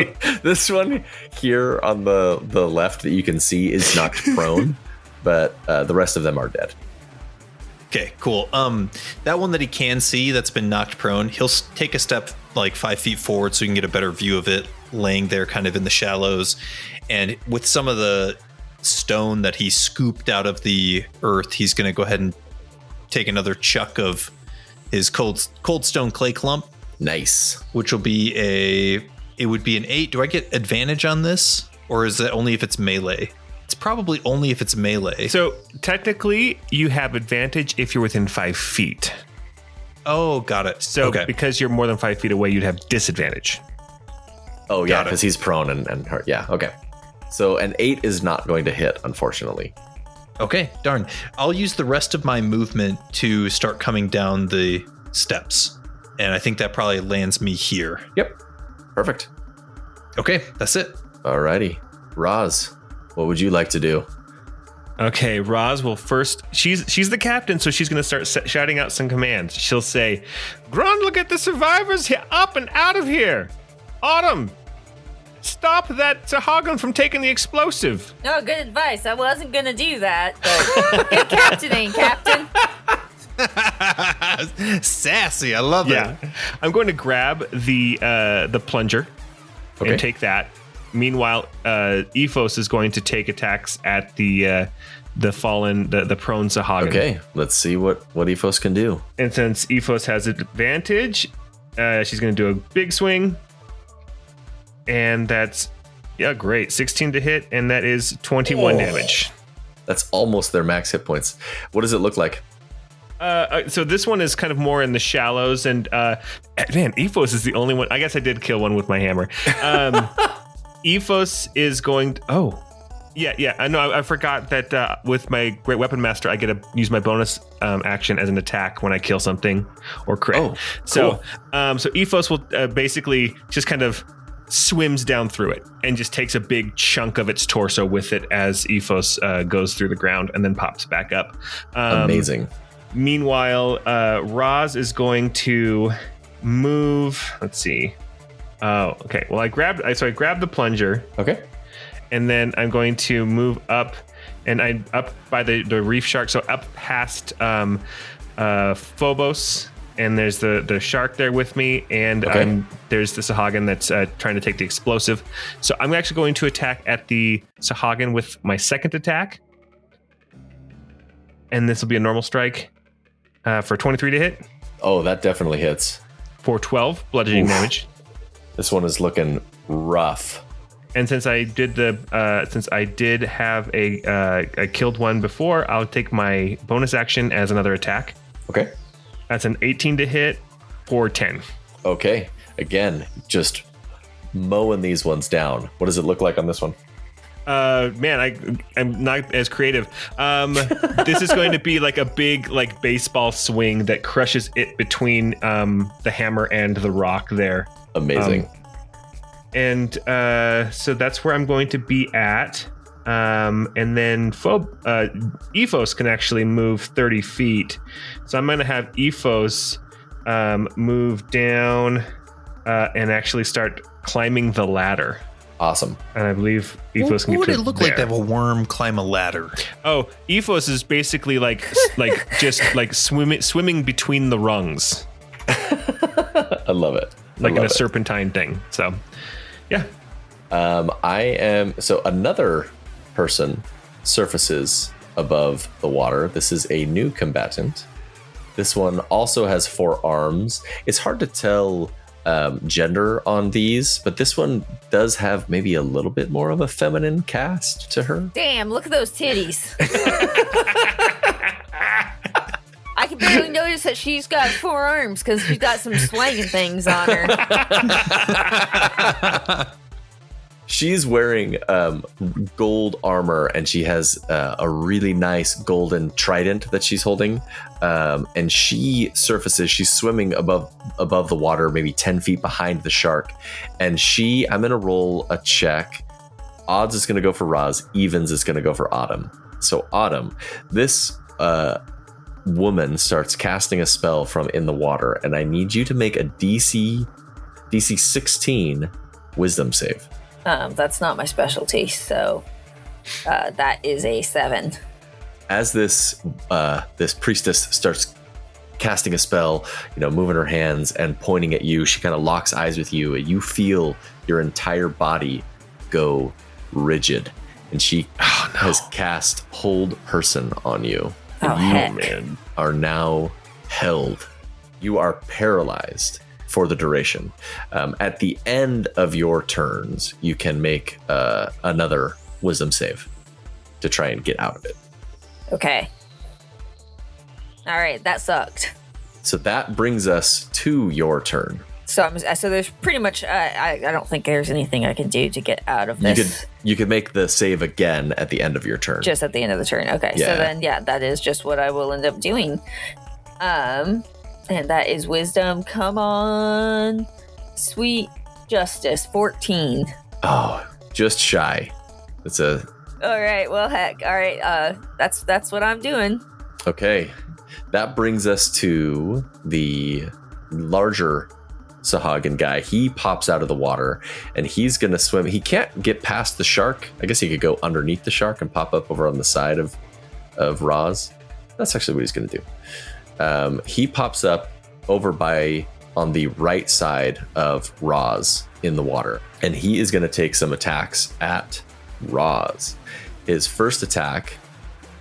Speaker 1: This one here on the left that you can see is knocked prone, but the rest of them are dead.
Speaker 3: Okay, cool. That one that he can see that's been knocked prone, he'll take a step like 5 feet forward so you can get a better view of it laying there kind of in the shallows. And with some of the stone that he scooped out of the earth, he's going to go ahead and take another chuck of his cold stone clay clump,
Speaker 1: Nice.
Speaker 3: which will be it would be an 8. Do I get advantage on this? Or is that only if it's melee? It's probably only if it's melee.
Speaker 4: So technically, you have advantage if you're within 5 feet.
Speaker 3: Oh, got it.
Speaker 4: So
Speaker 3: okay.
Speaker 4: because you're more than 5 feet away, you'd have disadvantage.
Speaker 1: Oh yeah,
Speaker 3: Got it.
Speaker 1: because he's prone and hurt. Yeah, okay. So an 8 is not going to hit, unfortunately.
Speaker 3: Okay, darn. I'll use the rest of my movement to start coming down the steps. And I think that probably lands me here.
Speaker 1: Yep. Perfect.
Speaker 3: Okay, that's it.
Speaker 1: Alrighty. Roz, what would you like to do?
Speaker 4: Okay, Roz will first. She's the captain, so she's going to start shouting out some commands. She'll say, "Grundle, get the survivors up and out of here. Autumn, stop that Sahuagin from taking the explosive."
Speaker 2: No, good advice. I wasn't gonna do that, but good captaining, Captain.
Speaker 3: Sassy, I love
Speaker 4: Yeah,
Speaker 3: it.
Speaker 4: I'm going to grab the plunger
Speaker 1: Okay.
Speaker 4: and take that. Meanwhile, Ephos is going to take attacks at the fallen, the prone Sahuagin.
Speaker 1: Okay, let's see what Ephos can do.
Speaker 4: And since Ephos has advantage, she's going to do a big swing. And that's, yeah, great. 16 to hit, and that is 21 damage.
Speaker 1: That's almost their max hit points. What does it look like?
Speaker 4: So this one is kind of more in the shallows, and man, Ephos is the only one. I guess I did kill one with my hammer. Ephos is going to, yeah. I know. I forgot that with my Great Weapon Master, I get to use my bonus action as an attack when I kill something or crit.
Speaker 1: Oh,
Speaker 4: So Ephos will basically just kind of swims down through it and just takes a big chunk of its torso with it as Ephos goes through the ground and then pops back up.
Speaker 1: Amazing.
Speaker 4: Meanwhile, Roz is going to move. Let's see. Oh, okay. Well, I grabbed the plunger,
Speaker 1: Okay.
Speaker 4: and then I'm going to move up, and I'm up by the reef shark, so up past Phobos, and there's the shark there with me, and
Speaker 1: Okay.
Speaker 4: there's the Sahuagin that's trying to take the explosive. So I'm actually going to attack at the Sahuagin with my second attack, and this will be a normal strike for 23 to hit.
Speaker 1: Oh, that definitely hits.
Speaker 4: For 12 bludgeoning
Speaker 1: Oof.
Speaker 4: damage.
Speaker 1: This one is looking rough.
Speaker 4: And since I did have I killed one before, I'll take my bonus action as another attack.
Speaker 1: Okay.
Speaker 4: That's an 18 to hit for 10.
Speaker 1: Okay. Again, just mowing these ones down. What does it look like on this one?
Speaker 4: Man, I'm not as creative. This is going to be like a big like baseball swing that crushes it between the hammer and the rock there.
Speaker 1: Amazing.
Speaker 4: So that's where I'm going to be at. And then Ephos can actually move 30 feet. So I'm going to have Ephos move down and actually start climbing the ladder.
Speaker 1: Awesome.
Speaker 4: And I believe Ephos can get to
Speaker 3: What would it look like to have a worm climb a ladder?
Speaker 4: Oh, Ephos is basically like just like swimming between the rungs.
Speaker 1: I love it.
Speaker 4: Like in a serpentine thing. So, yeah.
Speaker 1: So another person surfaces above the water. This is a new combatant. This one also has 4 arms. It's hard to tell gender on these, but this one does have maybe a little bit more of a feminine cast to her.
Speaker 2: Damn, look at those titties. I can barely notice that she's got 4 arms because she's got some slanging things on her.
Speaker 1: She's wearing gold armor, and she has a really nice golden trident that she's holding. And she surfaces. She's swimming above the water, maybe 10 feet behind the shark. And I'm going to roll a check. Odds is going to go for Roz. Evens is going to go for Autumn. So Autumn, this woman starts casting a spell from in the water, and I need you to make a DC 16 Wisdom save.
Speaker 2: That's not my specialty, so that is a 7.
Speaker 1: As this priestess starts casting a spell, moving her hands and pointing at you, she kind of locks eyes with you, and you feel your entire body go rigid, and she has cast Hold Person on you.
Speaker 2: Oh, heck.
Speaker 1: Man, are now held. You are paralyzed for the duration. At the end of your turns, you can make another Wisdom save to try and get out of it.
Speaker 2: Okay. All right, that sucked.
Speaker 1: So that brings us to your turn.
Speaker 2: So there's pretty much I don't think there's anything I can do to get out of this.
Speaker 1: You could make the save again at the end of your turn.
Speaker 2: Just at the end of the turn. Okay.
Speaker 1: Yeah.
Speaker 2: So then that is just what I will end up doing. And that is Wisdom. Come on. Sweet Justice 14.
Speaker 1: Oh, just shy. It's a
Speaker 2: All right, well heck. All right. That's what I'm doing.
Speaker 1: Okay. That brings us to the larger Sahuagin guy. He pops out of the water and he's going to swim. He can't get past the shark. I guess he could go underneath the shark and pop up over on the side of Roz. That's actually what he's going to do. He pops up over on the right side of Roz in the water, and he is going to take some attacks at Roz. His first attack.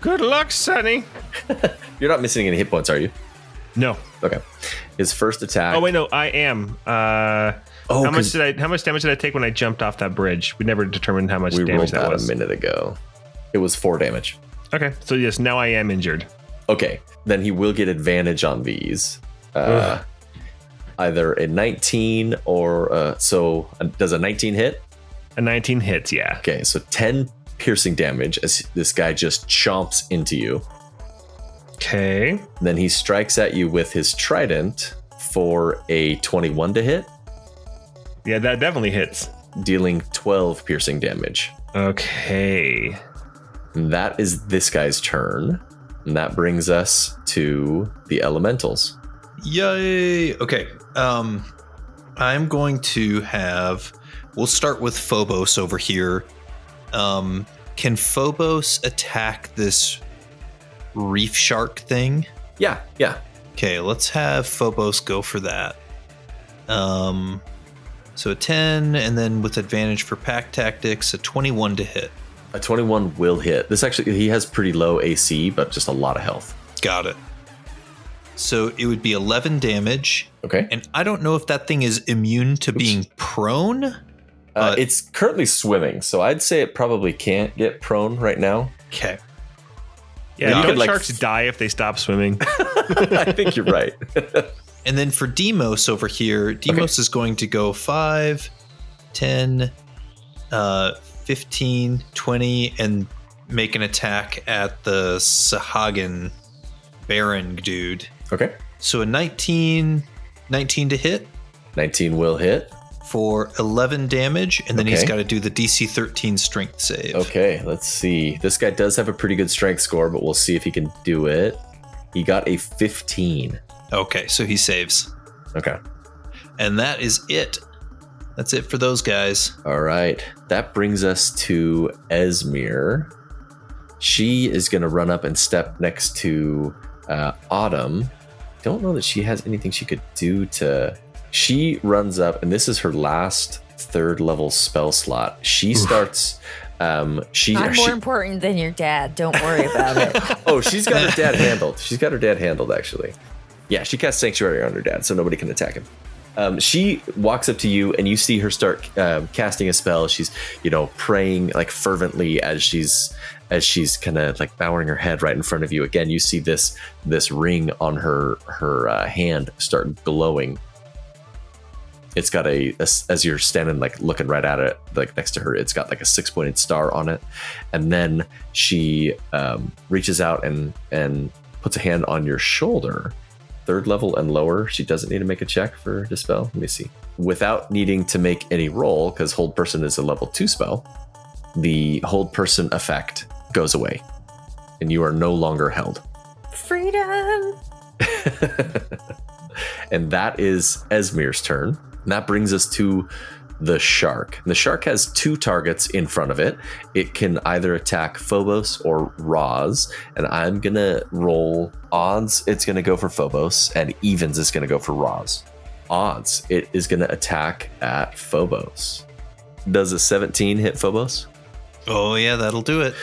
Speaker 4: Good luck, Sonny.
Speaker 1: You're not missing any hit points, are you?
Speaker 4: No.
Speaker 1: Okay. His first attack.
Speaker 4: Oh wait, no, I am. How much damage did I take when I jumped off that bridge? We never determined how much damage that was.
Speaker 1: A minute ago. It was 4 damage.
Speaker 4: Okay, so yes, now I am injured.
Speaker 1: Okay, then he will get advantage on these. Either a 19 or does a 19 hit?
Speaker 4: A 19 hits, yeah.
Speaker 1: Okay, so 10 piercing damage as this guy just chomps into you.
Speaker 4: Okay.
Speaker 1: Then he strikes at you with his trident for a 21 to hit.
Speaker 4: Yeah, that definitely hits.
Speaker 1: Dealing 12 piercing damage.
Speaker 4: Okay.
Speaker 1: And that is this guy's turn. And that brings us to the elementals.
Speaker 3: Yay! Okay. I'm going to we'll start with Phobos over here. Can Phobos attack this reef shark thing?
Speaker 1: Yeah.
Speaker 3: Okay, let's have Phobos go for that. So a 10, and then with advantage for pack tactics, a 21 to hit.
Speaker 1: A 21 will hit. He has pretty low AC, but just a lot of health.
Speaker 3: Got it. So it would be 11 damage.
Speaker 1: Okay.
Speaker 3: And I don't know if that thing is immune to being prone.
Speaker 1: It's currently swimming, so I'd say it probably can't get prone right now.
Speaker 3: Okay.
Speaker 4: Yeah, don't sharks die if they stop swimming?
Speaker 1: I think you're right.
Speaker 3: And then for Demos over here, Demos is going to go 5, 10, 15, 20, and make an attack at the Sahuagin Baron dude.
Speaker 1: Okay.
Speaker 3: So a 19 to hit
Speaker 1: 19 will hit.
Speaker 3: for 11 damage, and then he's
Speaker 1: Okay.
Speaker 3: got to do the DC 13 strength save.
Speaker 1: Okay, let's see. This guy does have a pretty good strength score, but we'll see if he can do it. He got a 15.
Speaker 3: Okay, so he saves.
Speaker 1: Okay.
Speaker 3: And that is it. That's it for those guys.
Speaker 1: All right. That brings us to Esmir. She is going to run up and step next to Autumn. Don't know that she has anything she could do to... She runs up, and this is her last 3rd level spell slot. She starts...
Speaker 2: I'm more important than your dad. Don't worry about it.
Speaker 1: Oh, she's got her dad handled. She's got her dad handled, actually. Yeah, she casts Sanctuary on her dad, so nobody can attack him. She walks up to you, and you see her start casting a spell. She's, praying like fervently as she's kind of like bowing her head right in front of you. Again, you see this ring on her hand start glowing. It's got as you're standing like looking right at it, like next to her, it's got like a 6-pointed star on it. And then she reaches out and puts a hand on your shoulder. 3rd level and lower, she doesn't need to make a check for Dispel. Let me see. Without needing to make any roll, because Hold Person is a level 2 spell, the Hold Person effect goes away, and you are no longer held.
Speaker 2: Freedom!
Speaker 1: And that is Esmir's turn. And that brings us to the shark. The shark has 2 targets in front of it. It can either attack Phobos or Roz, and I'm gonna roll odds. It's gonna go for Phobos, and evens is gonna go for Roz. Odds, it is gonna attack at Phobos. Does a 17 hit Phobos?
Speaker 3: Oh, yeah, that'll do it.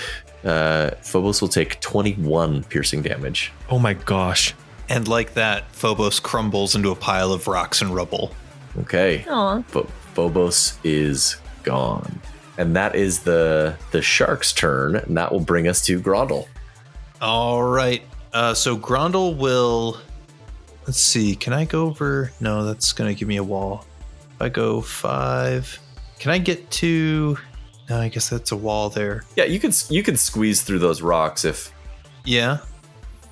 Speaker 1: Phobos will take 21 piercing damage.
Speaker 4: Oh my gosh.
Speaker 3: And like that, Phobos crumbles into a pile of rocks and rubble.
Speaker 1: Okay.
Speaker 2: Aw.
Speaker 1: Phobos is gone. And that is the shark's turn, and that will bring us to Grondel.
Speaker 3: All right. So Grondel will... Let's see. Can I go over... No, that's going to give me a wall. If I go 5... Can I get to... No, I guess that's a wall there.
Speaker 1: Yeah, you could squeeze through those rocks if...
Speaker 3: Yeah.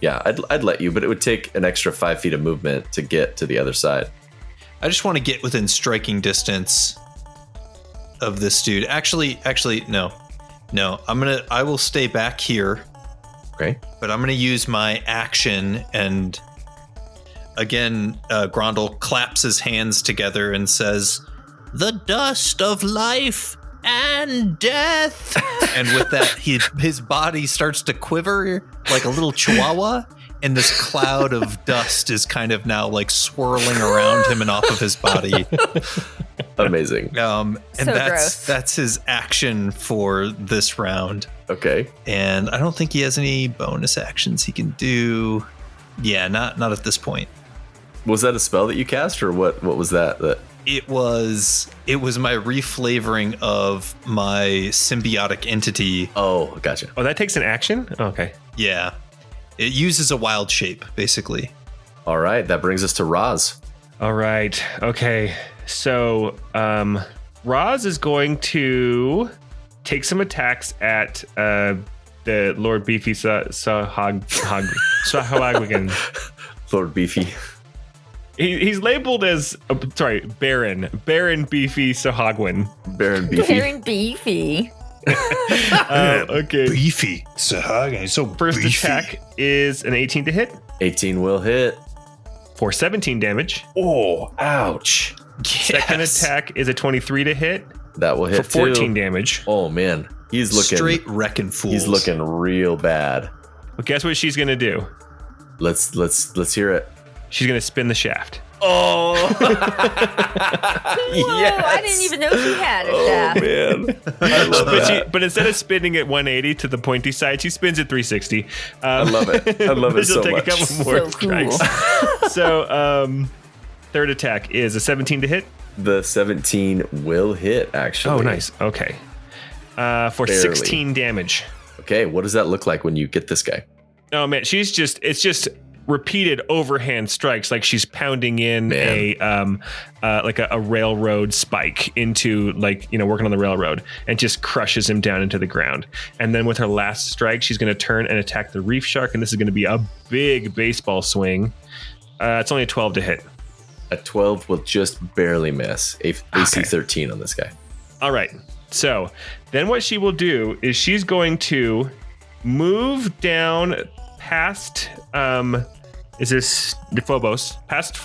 Speaker 1: Yeah, I'd let you, but it would take an extra 5 feet of movement to get to the other side.
Speaker 3: I just want to get within striking distance of this dude. Actually, no. I will stay back here.
Speaker 1: Okay.
Speaker 3: But I'm going to use my action, and again, Grondel claps his hands together and says, "The dust of life and death." And with that, his body starts to quiver like a little chihuahua, and this cloud of dust is kind of now like swirling around him and off of his body.
Speaker 1: Amazing.
Speaker 3: And
Speaker 2: So gross.
Speaker 3: that's his action for this round.
Speaker 1: Okay.
Speaker 3: And I don't think he has any bonus actions he can do. Yeah, not at this point.
Speaker 1: Was that a spell that you cast, or what was that?
Speaker 3: It was my reflavoring of my symbiotic entity.
Speaker 1: Oh, gotcha.
Speaker 4: Oh, that takes an action? Okay.
Speaker 3: Yeah. It uses a wild shape, basically.
Speaker 1: All right, that brings us to Roz.
Speaker 4: All right. Okay. So, Roz is going to take some attacks at the Lord Beefy Sahuagin.
Speaker 1: Lord Beefy.
Speaker 4: He's labeled as Baron Beefy Sahuagin.
Speaker 1: Baron Beefy.
Speaker 2: Baron Beefy.
Speaker 4: Okay.
Speaker 3: Beefy. Sahuagin. So
Speaker 4: First
Speaker 3: beefy.
Speaker 4: attack is an 18 to hit
Speaker 1: 18 will hit.
Speaker 4: for 17 damage.
Speaker 1: Oh, ouch.
Speaker 4: Second
Speaker 3: Yes.
Speaker 4: attack is a 23 to hit
Speaker 1: That will hit
Speaker 4: for 14
Speaker 1: too.
Speaker 4: damage.
Speaker 1: Oh man, he's looking
Speaker 3: Straight wrecking fools.
Speaker 1: He's looking real bad.
Speaker 4: Well, guess what she's gonna do?
Speaker 1: Let's hear it.
Speaker 4: She's gonna spin the shaft.
Speaker 1: Oh,
Speaker 2: Whoa, I didn't even know she had a shaft.
Speaker 1: man, I love that.
Speaker 4: But instead of spinning at 180 to the pointy side, she spins at 360.
Speaker 1: I love it. I love it
Speaker 4: She'll
Speaker 1: so
Speaker 4: take
Speaker 1: much.
Speaker 4: a couple more
Speaker 2: So cool.
Speaker 4: strikes. So, third attack is a 17 to hit.
Speaker 1: The 17 will hit, actually.
Speaker 4: Oh, nice. Okay. For
Speaker 1: Barely.
Speaker 4: 16 damage.
Speaker 1: Okay, what does that look like when you get this guy?
Speaker 4: Oh man, it's just repeated overhand strikes, like she's pounding in a railroad spike into, like, working on the railroad, and just crushes him down into the ground. And then with her last strike, she's going to turn and attack the reef shark, and this is going to be a big baseball swing. It's only a 12 to hit.
Speaker 1: A 12 will just barely miss. AC 13 on this guy. all right. So then what she will do is she's going to move down past is this Phobos, past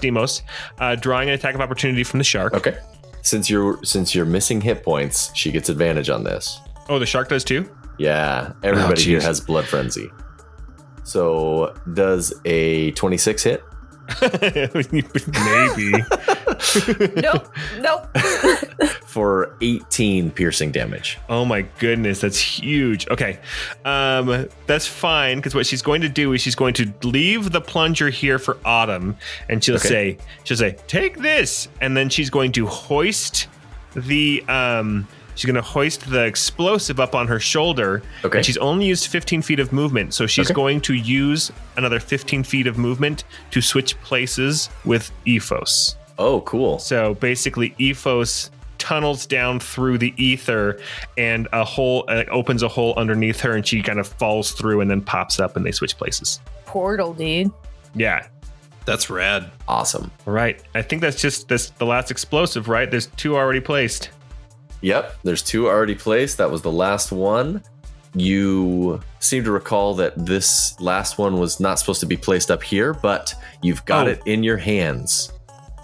Speaker 1: Demos, drawing an attack of opportunity from the shark. Okay. Since you're missing hit points, she gets advantage on this.
Speaker 4: Oh, the shark does too?
Speaker 1: Yeah, everybody here has blood frenzy. So does a 26 hit?
Speaker 4: Maybe.
Speaker 2: Nope.
Speaker 1: For 18 piercing damage.
Speaker 4: Oh my goodness, that's huge. Okay, that's fine, because what she's going to do is she's going to leave the plunger here for Autumn, and she'll say, take this, and then she's going to hoist the explosive up on her shoulder.
Speaker 1: Okay.
Speaker 4: And she's only used 15 feet of movement, so she's going to use another 15 feet of movement to switch places with Ephos.
Speaker 1: Oh, cool.
Speaker 4: So basically, Ephos tunnels down through the ether, and a hole opens a hole underneath her, and she kind of falls through and then pops up, and they switch places.
Speaker 2: Portal, dude.
Speaker 4: Yeah.
Speaker 3: That's rad.
Speaker 1: Awesome.
Speaker 4: All right. I think that's the last explosive, right? There's 2 already placed.
Speaker 1: Yep, there's 2 already placed. That was the last one. You seem to recall that this last one was not supposed to be placed up here, but you've got it in your hands.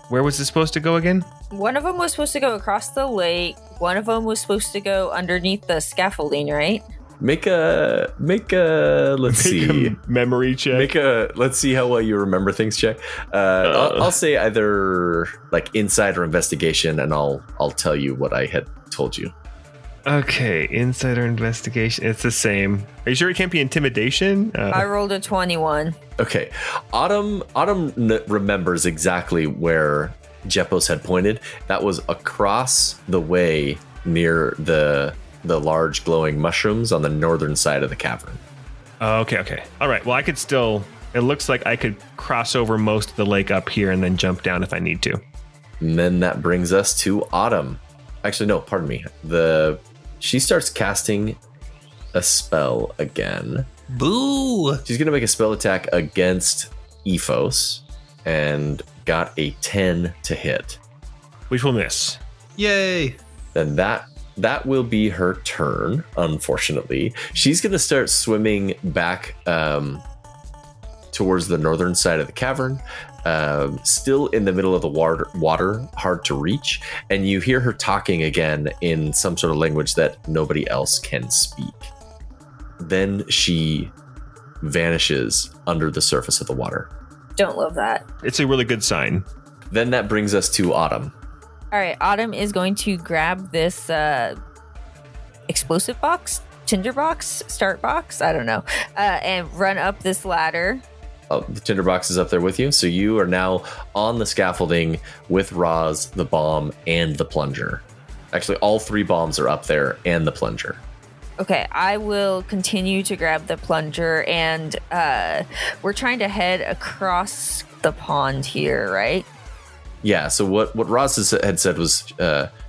Speaker 4: Where was this supposed to go again?
Speaker 2: One of them was supposed to go across the lake. One of them was supposed to go underneath the scaffolding, right?
Speaker 1: Make a let's see,
Speaker 4: memory check.
Speaker 1: Let's see how well you remember things check. I'll say either like insight or investigation, and I'll tell you what I had told you.
Speaker 4: Okay, insight or investigation. It's the same. Are you sure it can't be intimidation?
Speaker 2: I rolled a 21.
Speaker 1: Okay, Autumn remembers exactly where Jepos had pointed. That was across the way near the large glowing mushrooms on the northern side of the cavern.
Speaker 4: Okay. All right. Well, it looks like I could cross over most of the lake up here and then jump down if I need to.
Speaker 1: And then that brings us to Autumn. Actually, no, pardon me. She starts casting a spell again.
Speaker 5: Boo!
Speaker 1: She's going to make a spell attack against Ephos and got a 10 to hit.
Speaker 4: Which will miss.
Speaker 3: Yay!
Speaker 1: Then that will be her turn, unfortunately. She's going to start swimming back towards the northern side of the cavern, still in the middle of the water, hard to reach. And you hear her talking again in some sort of language that nobody else can speak. Then she vanishes under the surface of the water.
Speaker 2: Don't love that.
Speaker 4: It's a really good sign.
Speaker 1: Then that brings us to Autumn.
Speaker 2: All right, Autumn is going to grab this explosive box, tinderbox, start box, I don't know, and run up this ladder.
Speaker 1: Oh, the tinderbox is up there with you. So you are now on the scaffolding with Roz, the bomb, and the plunger. Actually, all 3 bombs are up there and the plunger.
Speaker 2: Okay, I will continue to grab the plunger, and we're trying to head across the pond here, right?
Speaker 1: Yeah, so what Roz had said was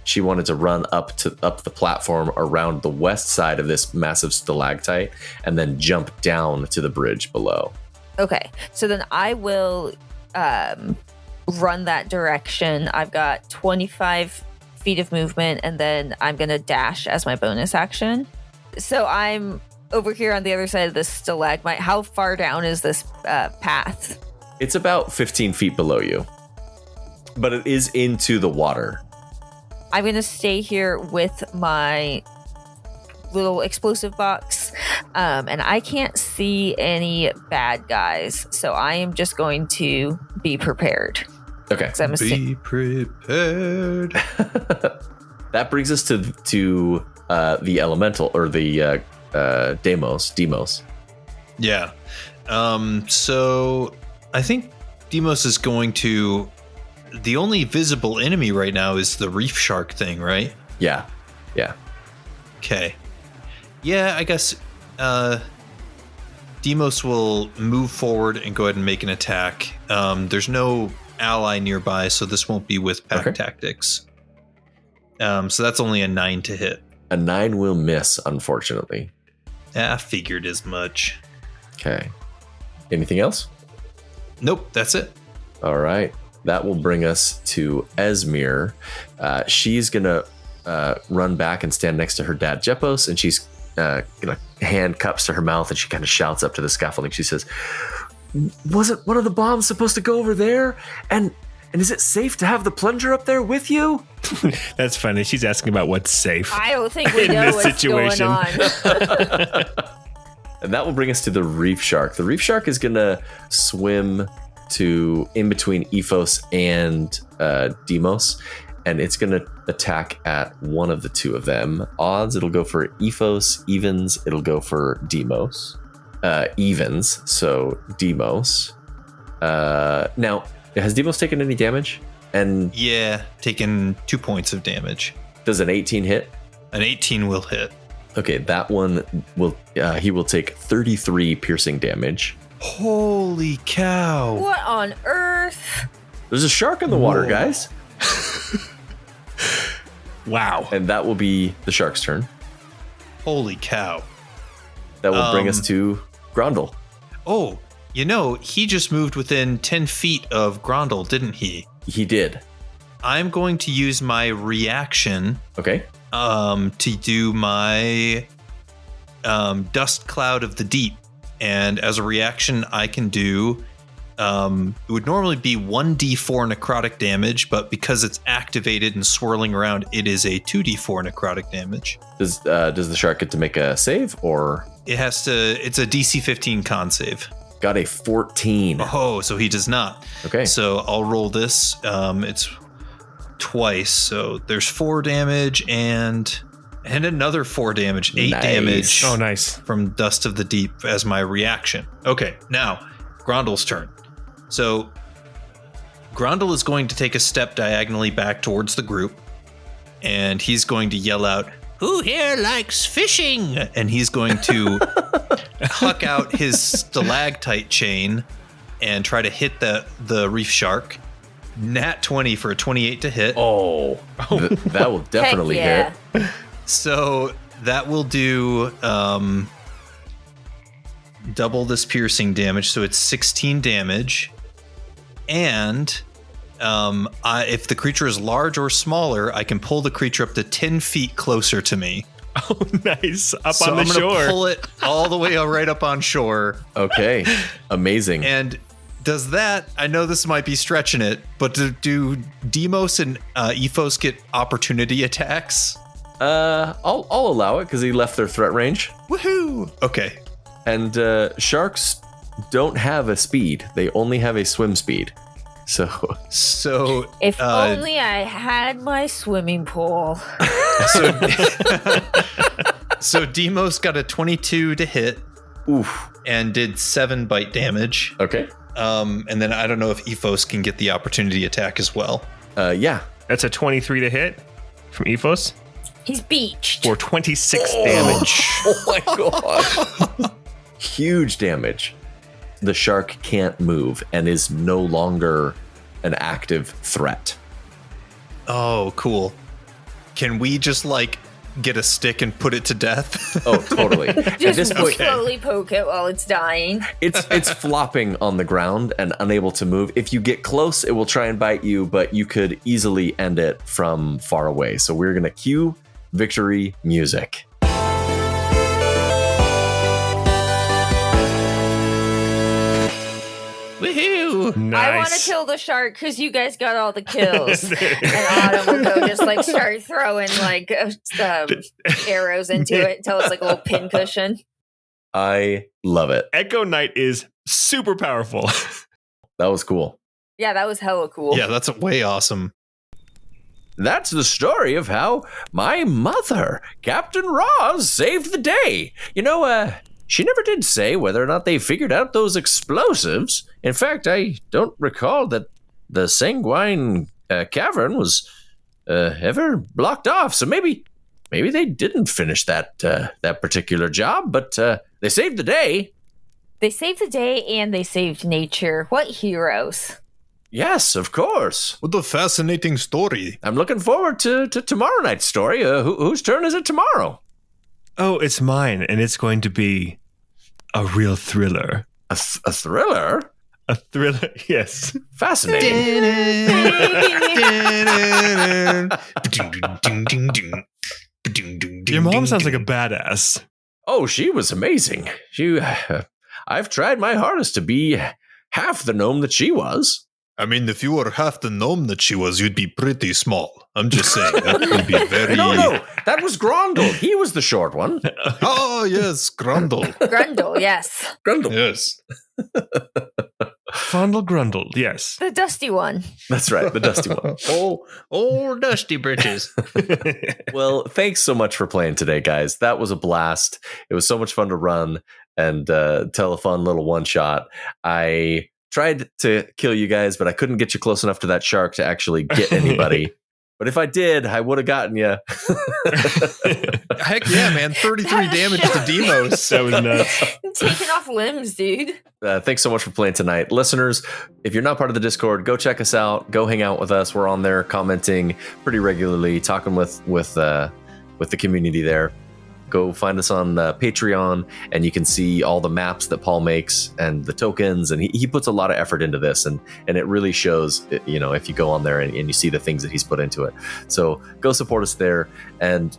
Speaker 1: she wanted to run up the platform around the west side of this massive stalactite and then jump down to the bridge below.
Speaker 2: Okay, so then I will run that direction. I've got 25 feet of movement, and then I'm going to dash as my bonus action. So I'm over here on the other side of the stalagmite. How far down is this path?
Speaker 1: It's about 15 feet below you. But it is into the water.
Speaker 2: I'm going to stay here with my little explosive box. And I can't see any bad guys. So I am just going to be prepared.
Speaker 1: Okay.
Speaker 3: Be prepared.
Speaker 1: That brings us to the elemental, or the Demos.
Speaker 3: Yeah. So I think Demos is going to... The only visible enemy right now is the reef shark thing, right?
Speaker 1: Yeah.
Speaker 3: Okay. Yeah, I guess Demos will move forward and go ahead and make an attack. There's no ally nearby, so this won't be with pack tactics. So that's only a 9 to hit.
Speaker 1: A 9 will miss, unfortunately.
Speaker 3: I figured as much.
Speaker 1: Okay. Anything else?
Speaker 3: Nope, that's it.
Speaker 1: All right. That will bring us to Esmir. She's going to run back and stand next to her dad, Jepos, and she's hand cups to her mouth, and she kind of shouts up to the scaffolding. She says, wasn't one of the bombs supposed to go over there? And is it safe to have the plunger up there with you?
Speaker 4: That's funny. She's asking about what's safe.
Speaker 2: I don't think we
Speaker 4: in
Speaker 2: know
Speaker 4: this
Speaker 2: what's
Speaker 4: situation.
Speaker 2: going on.
Speaker 1: And that will bring us to the reef shark. The reef shark is going to swim to in between Ephos and Demos, and it's going to attack at one of the two of them. Odds, it'll go for Ephos. Evens, it'll go for Demos. Evens, so Demos. Now, has Demos taken any damage? And
Speaker 3: yeah, taken 2 points of damage.
Speaker 1: Does an 18 hit?
Speaker 3: An 18 will hit.
Speaker 1: Okay, that one will. He will take 33 piercing damage.
Speaker 3: Holy cow!
Speaker 2: What on earth?
Speaker 1: There's a shark in the water, guys.
Speaker 4: Wow.
Speaker 1: And that will be the shark's turn.
Speaker 3: Holy cow!
Speaker 1: That will bring us to Grondel.
Speaker 3: Oh, he just moved within 10 feet of Grondel, didn't he?
Speaker 1: He did.
Speaker 3: I'm going to use my reaction.
Speaker 1: Okay.
Speaker 3: To do my Dust Cloud of the Deep. And as a reaction, I can do, it would normally be 1d4 necrotic damage, but because it's activated and swirling around, it is a 2d4 necrotic damage.
Speaker 1: Does the shark get to make a save, or?
Speaker 3: It's a DC 15 con save.
Speaker 1: Got a 14.
Speaker 3: Oh, so he does not.
Speaker 1: Okay.
Speaker 3: So I'll roll this. It's twice. So there's 4 damage and another 4 damage, 8
Speaker 1: Nice.
Speaker 3: damage.
Speaker 4: Oh, nice.
Speaker 3: From Dust of the Deep as my reaction. Okay, now Grondel's turn. So Grondel is going to take a step diagonally back towards the group, and he's going to yell out, "Who here likes fishing?" And he's going to huck out his stalactite chain and try to hit the reef shark. Nat 20 for a 28 to hit.
Speaker 1: Oh, that will definitely
Speaker 2: Heck
Speaker 1: hit.
Speaker 2: yeah.
Speaker 3: So that will do double this piercing damage. So it's 16 damage. And if the creature is large or smaller, I can pull the creature up to 10 feet closer to me.
Speaker 4: Oh, nice. Up
Speaker 3: So
Speaker 4: on the
Speaker 3: I'm going
Speaker 4: shore.
Speaker 3: to pull it all the way right up on shore.
Speaker 1: Okay, amazing.
Speaker 3: And does that, I know this might be stretching it, but do Demos and Ephos get opportunity attacks?
Speaker 1: I'll allow it because he left their threat range.
Speaker 3: Woohoo! Okay.
Speaker 1: And sharks don't have a speed; they only have a swim speed. So
Speaker 2: If only I had my swimming pool.
Speaker 3: So Demos got a 22 to hit.
Speaker 1: oof.
Speaker 3: And did 7 bite damage.
Speaker 1: Okay.
Speaker 3: And then I don't know if Ephos can get the opportunity attack as well.
Speaker 1: Yeah.
Speaker 4: That's a 23 to hit from Ephos
Speaker 2: He's beached.
Speaker 4: for 26 damage.
Speaker 1: Oh my god. Huge damage. The shark can't move and is no longer an active threat.
Speaker 3: Oh, cool. Can we just get a stick and put it to death?
Speaker 1: Oh, totally. At
Speaker 2: Just
Speaker 1: this point,
Speaker 2: slowly poke it while it's dying.
Speaker 1: it's flopping on the ground and unable to move. If you get close, it will try and bite you, but you could easily end it from far away. So we're going to cue victory music.
Speaker 5: Woohoo!
Speaker 4: Nice.
Speaker 2: I want to kill the shark because you guys got all the kills. And Autumn will go just start throwing arrows into it until it's like a little pincushion.
Speaker 1: I love it.
Speaker 4: Echo Knight is super powerful.
Speaker 1: That was cool.
Speaker 2: Yeah, that was hella cool.
Speaker 3: Yeah, that's way awesome.
Speaker 1: That's the story of how my mother, Captain Roz, saved the day. She never did say whether or not they figured out those explosives. In fact, I don't recall that the Sanguine cavern was ever blocked off. So maybe they didn't finish that particular job, but they saved the day.
Speaker 2: They saved the day and they saved nature. What heroes.
Speaker 1: Yes, of course.
Speaker 3: What a fascinating story.
Speaker 1: I'm looking forward to tomorrow night's story. Whose turn is it tomorrow?
Speaker 4: Oh, it's mine, and it's going to be a real thriller.
Speaker 1: A thriller?
Speaker 4: A thriller, yes.
Speaker 1: Fascinating.
Speaker 4: Your mom sounds like a badass.
Speaker 1: Oh, she was amazing. I've tried my hardest to be half the gnome that she was.
Speaker 3: I mean, if you were half the gnome that she was, you'd be pretty small. I'm just saying, that would be very...
Speaker 1: No, that was Grondel. He was the short one.
Speaker 3: Oh, yes, Grundle.
Speaker 2: Grundle, yes.
Speaker 1: Grondel.
Speaker 3: Yes.
Speaker 4: Fondle Grundle, yes.
Speaker 2: The dusty one.
Speaker 1: That's right, the dusty one.
Speaker 5: Oh, dusty britches.
Speaker 1: Well, thanks so much for playing today, guys. That was a blast. It was so much fun to run and tell a fun little one-shot. I tried to kill you guys, but I couldn't get you close enough to that shark to actually get anybody. But if I did, I would have gotten you.
Speaker 3: Heck yeah, man. 33 damage to Demos.
Speaker 4: That was nuts.
Speaker 2: Taking off limbs, dude.
Speaker 1: Thanks so much for playing tonight. Listeners, if you're not part of the Discord, go check us out. Go hang out with us. We're on there commenting pretty regularly, talking with the community there. Go find us on Patreon, and you can see all the maps that Paul makes and the tokens, and he puts a lot of effort into this, and it really shows, if you go on there and you see the things that he's put into it. So go support us there, and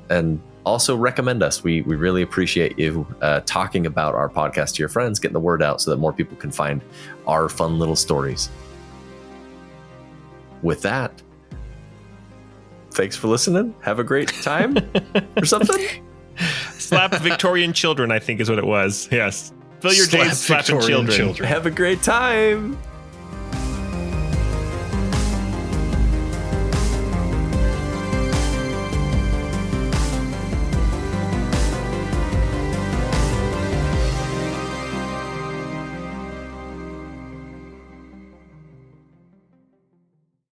Speaker 1: also recommend us. We really appreciate you talking about our podcast to your friends, getting the word out so that more people can find our fun little stories. With that, thanks for listening. Have a great time or something.
Speaker 4: Slap Victorian children, I think is what it was. Yes. Fill your days slapping
Speaker 3: Victorian
Speaker 4: children.
Speaker 1: Have a great time.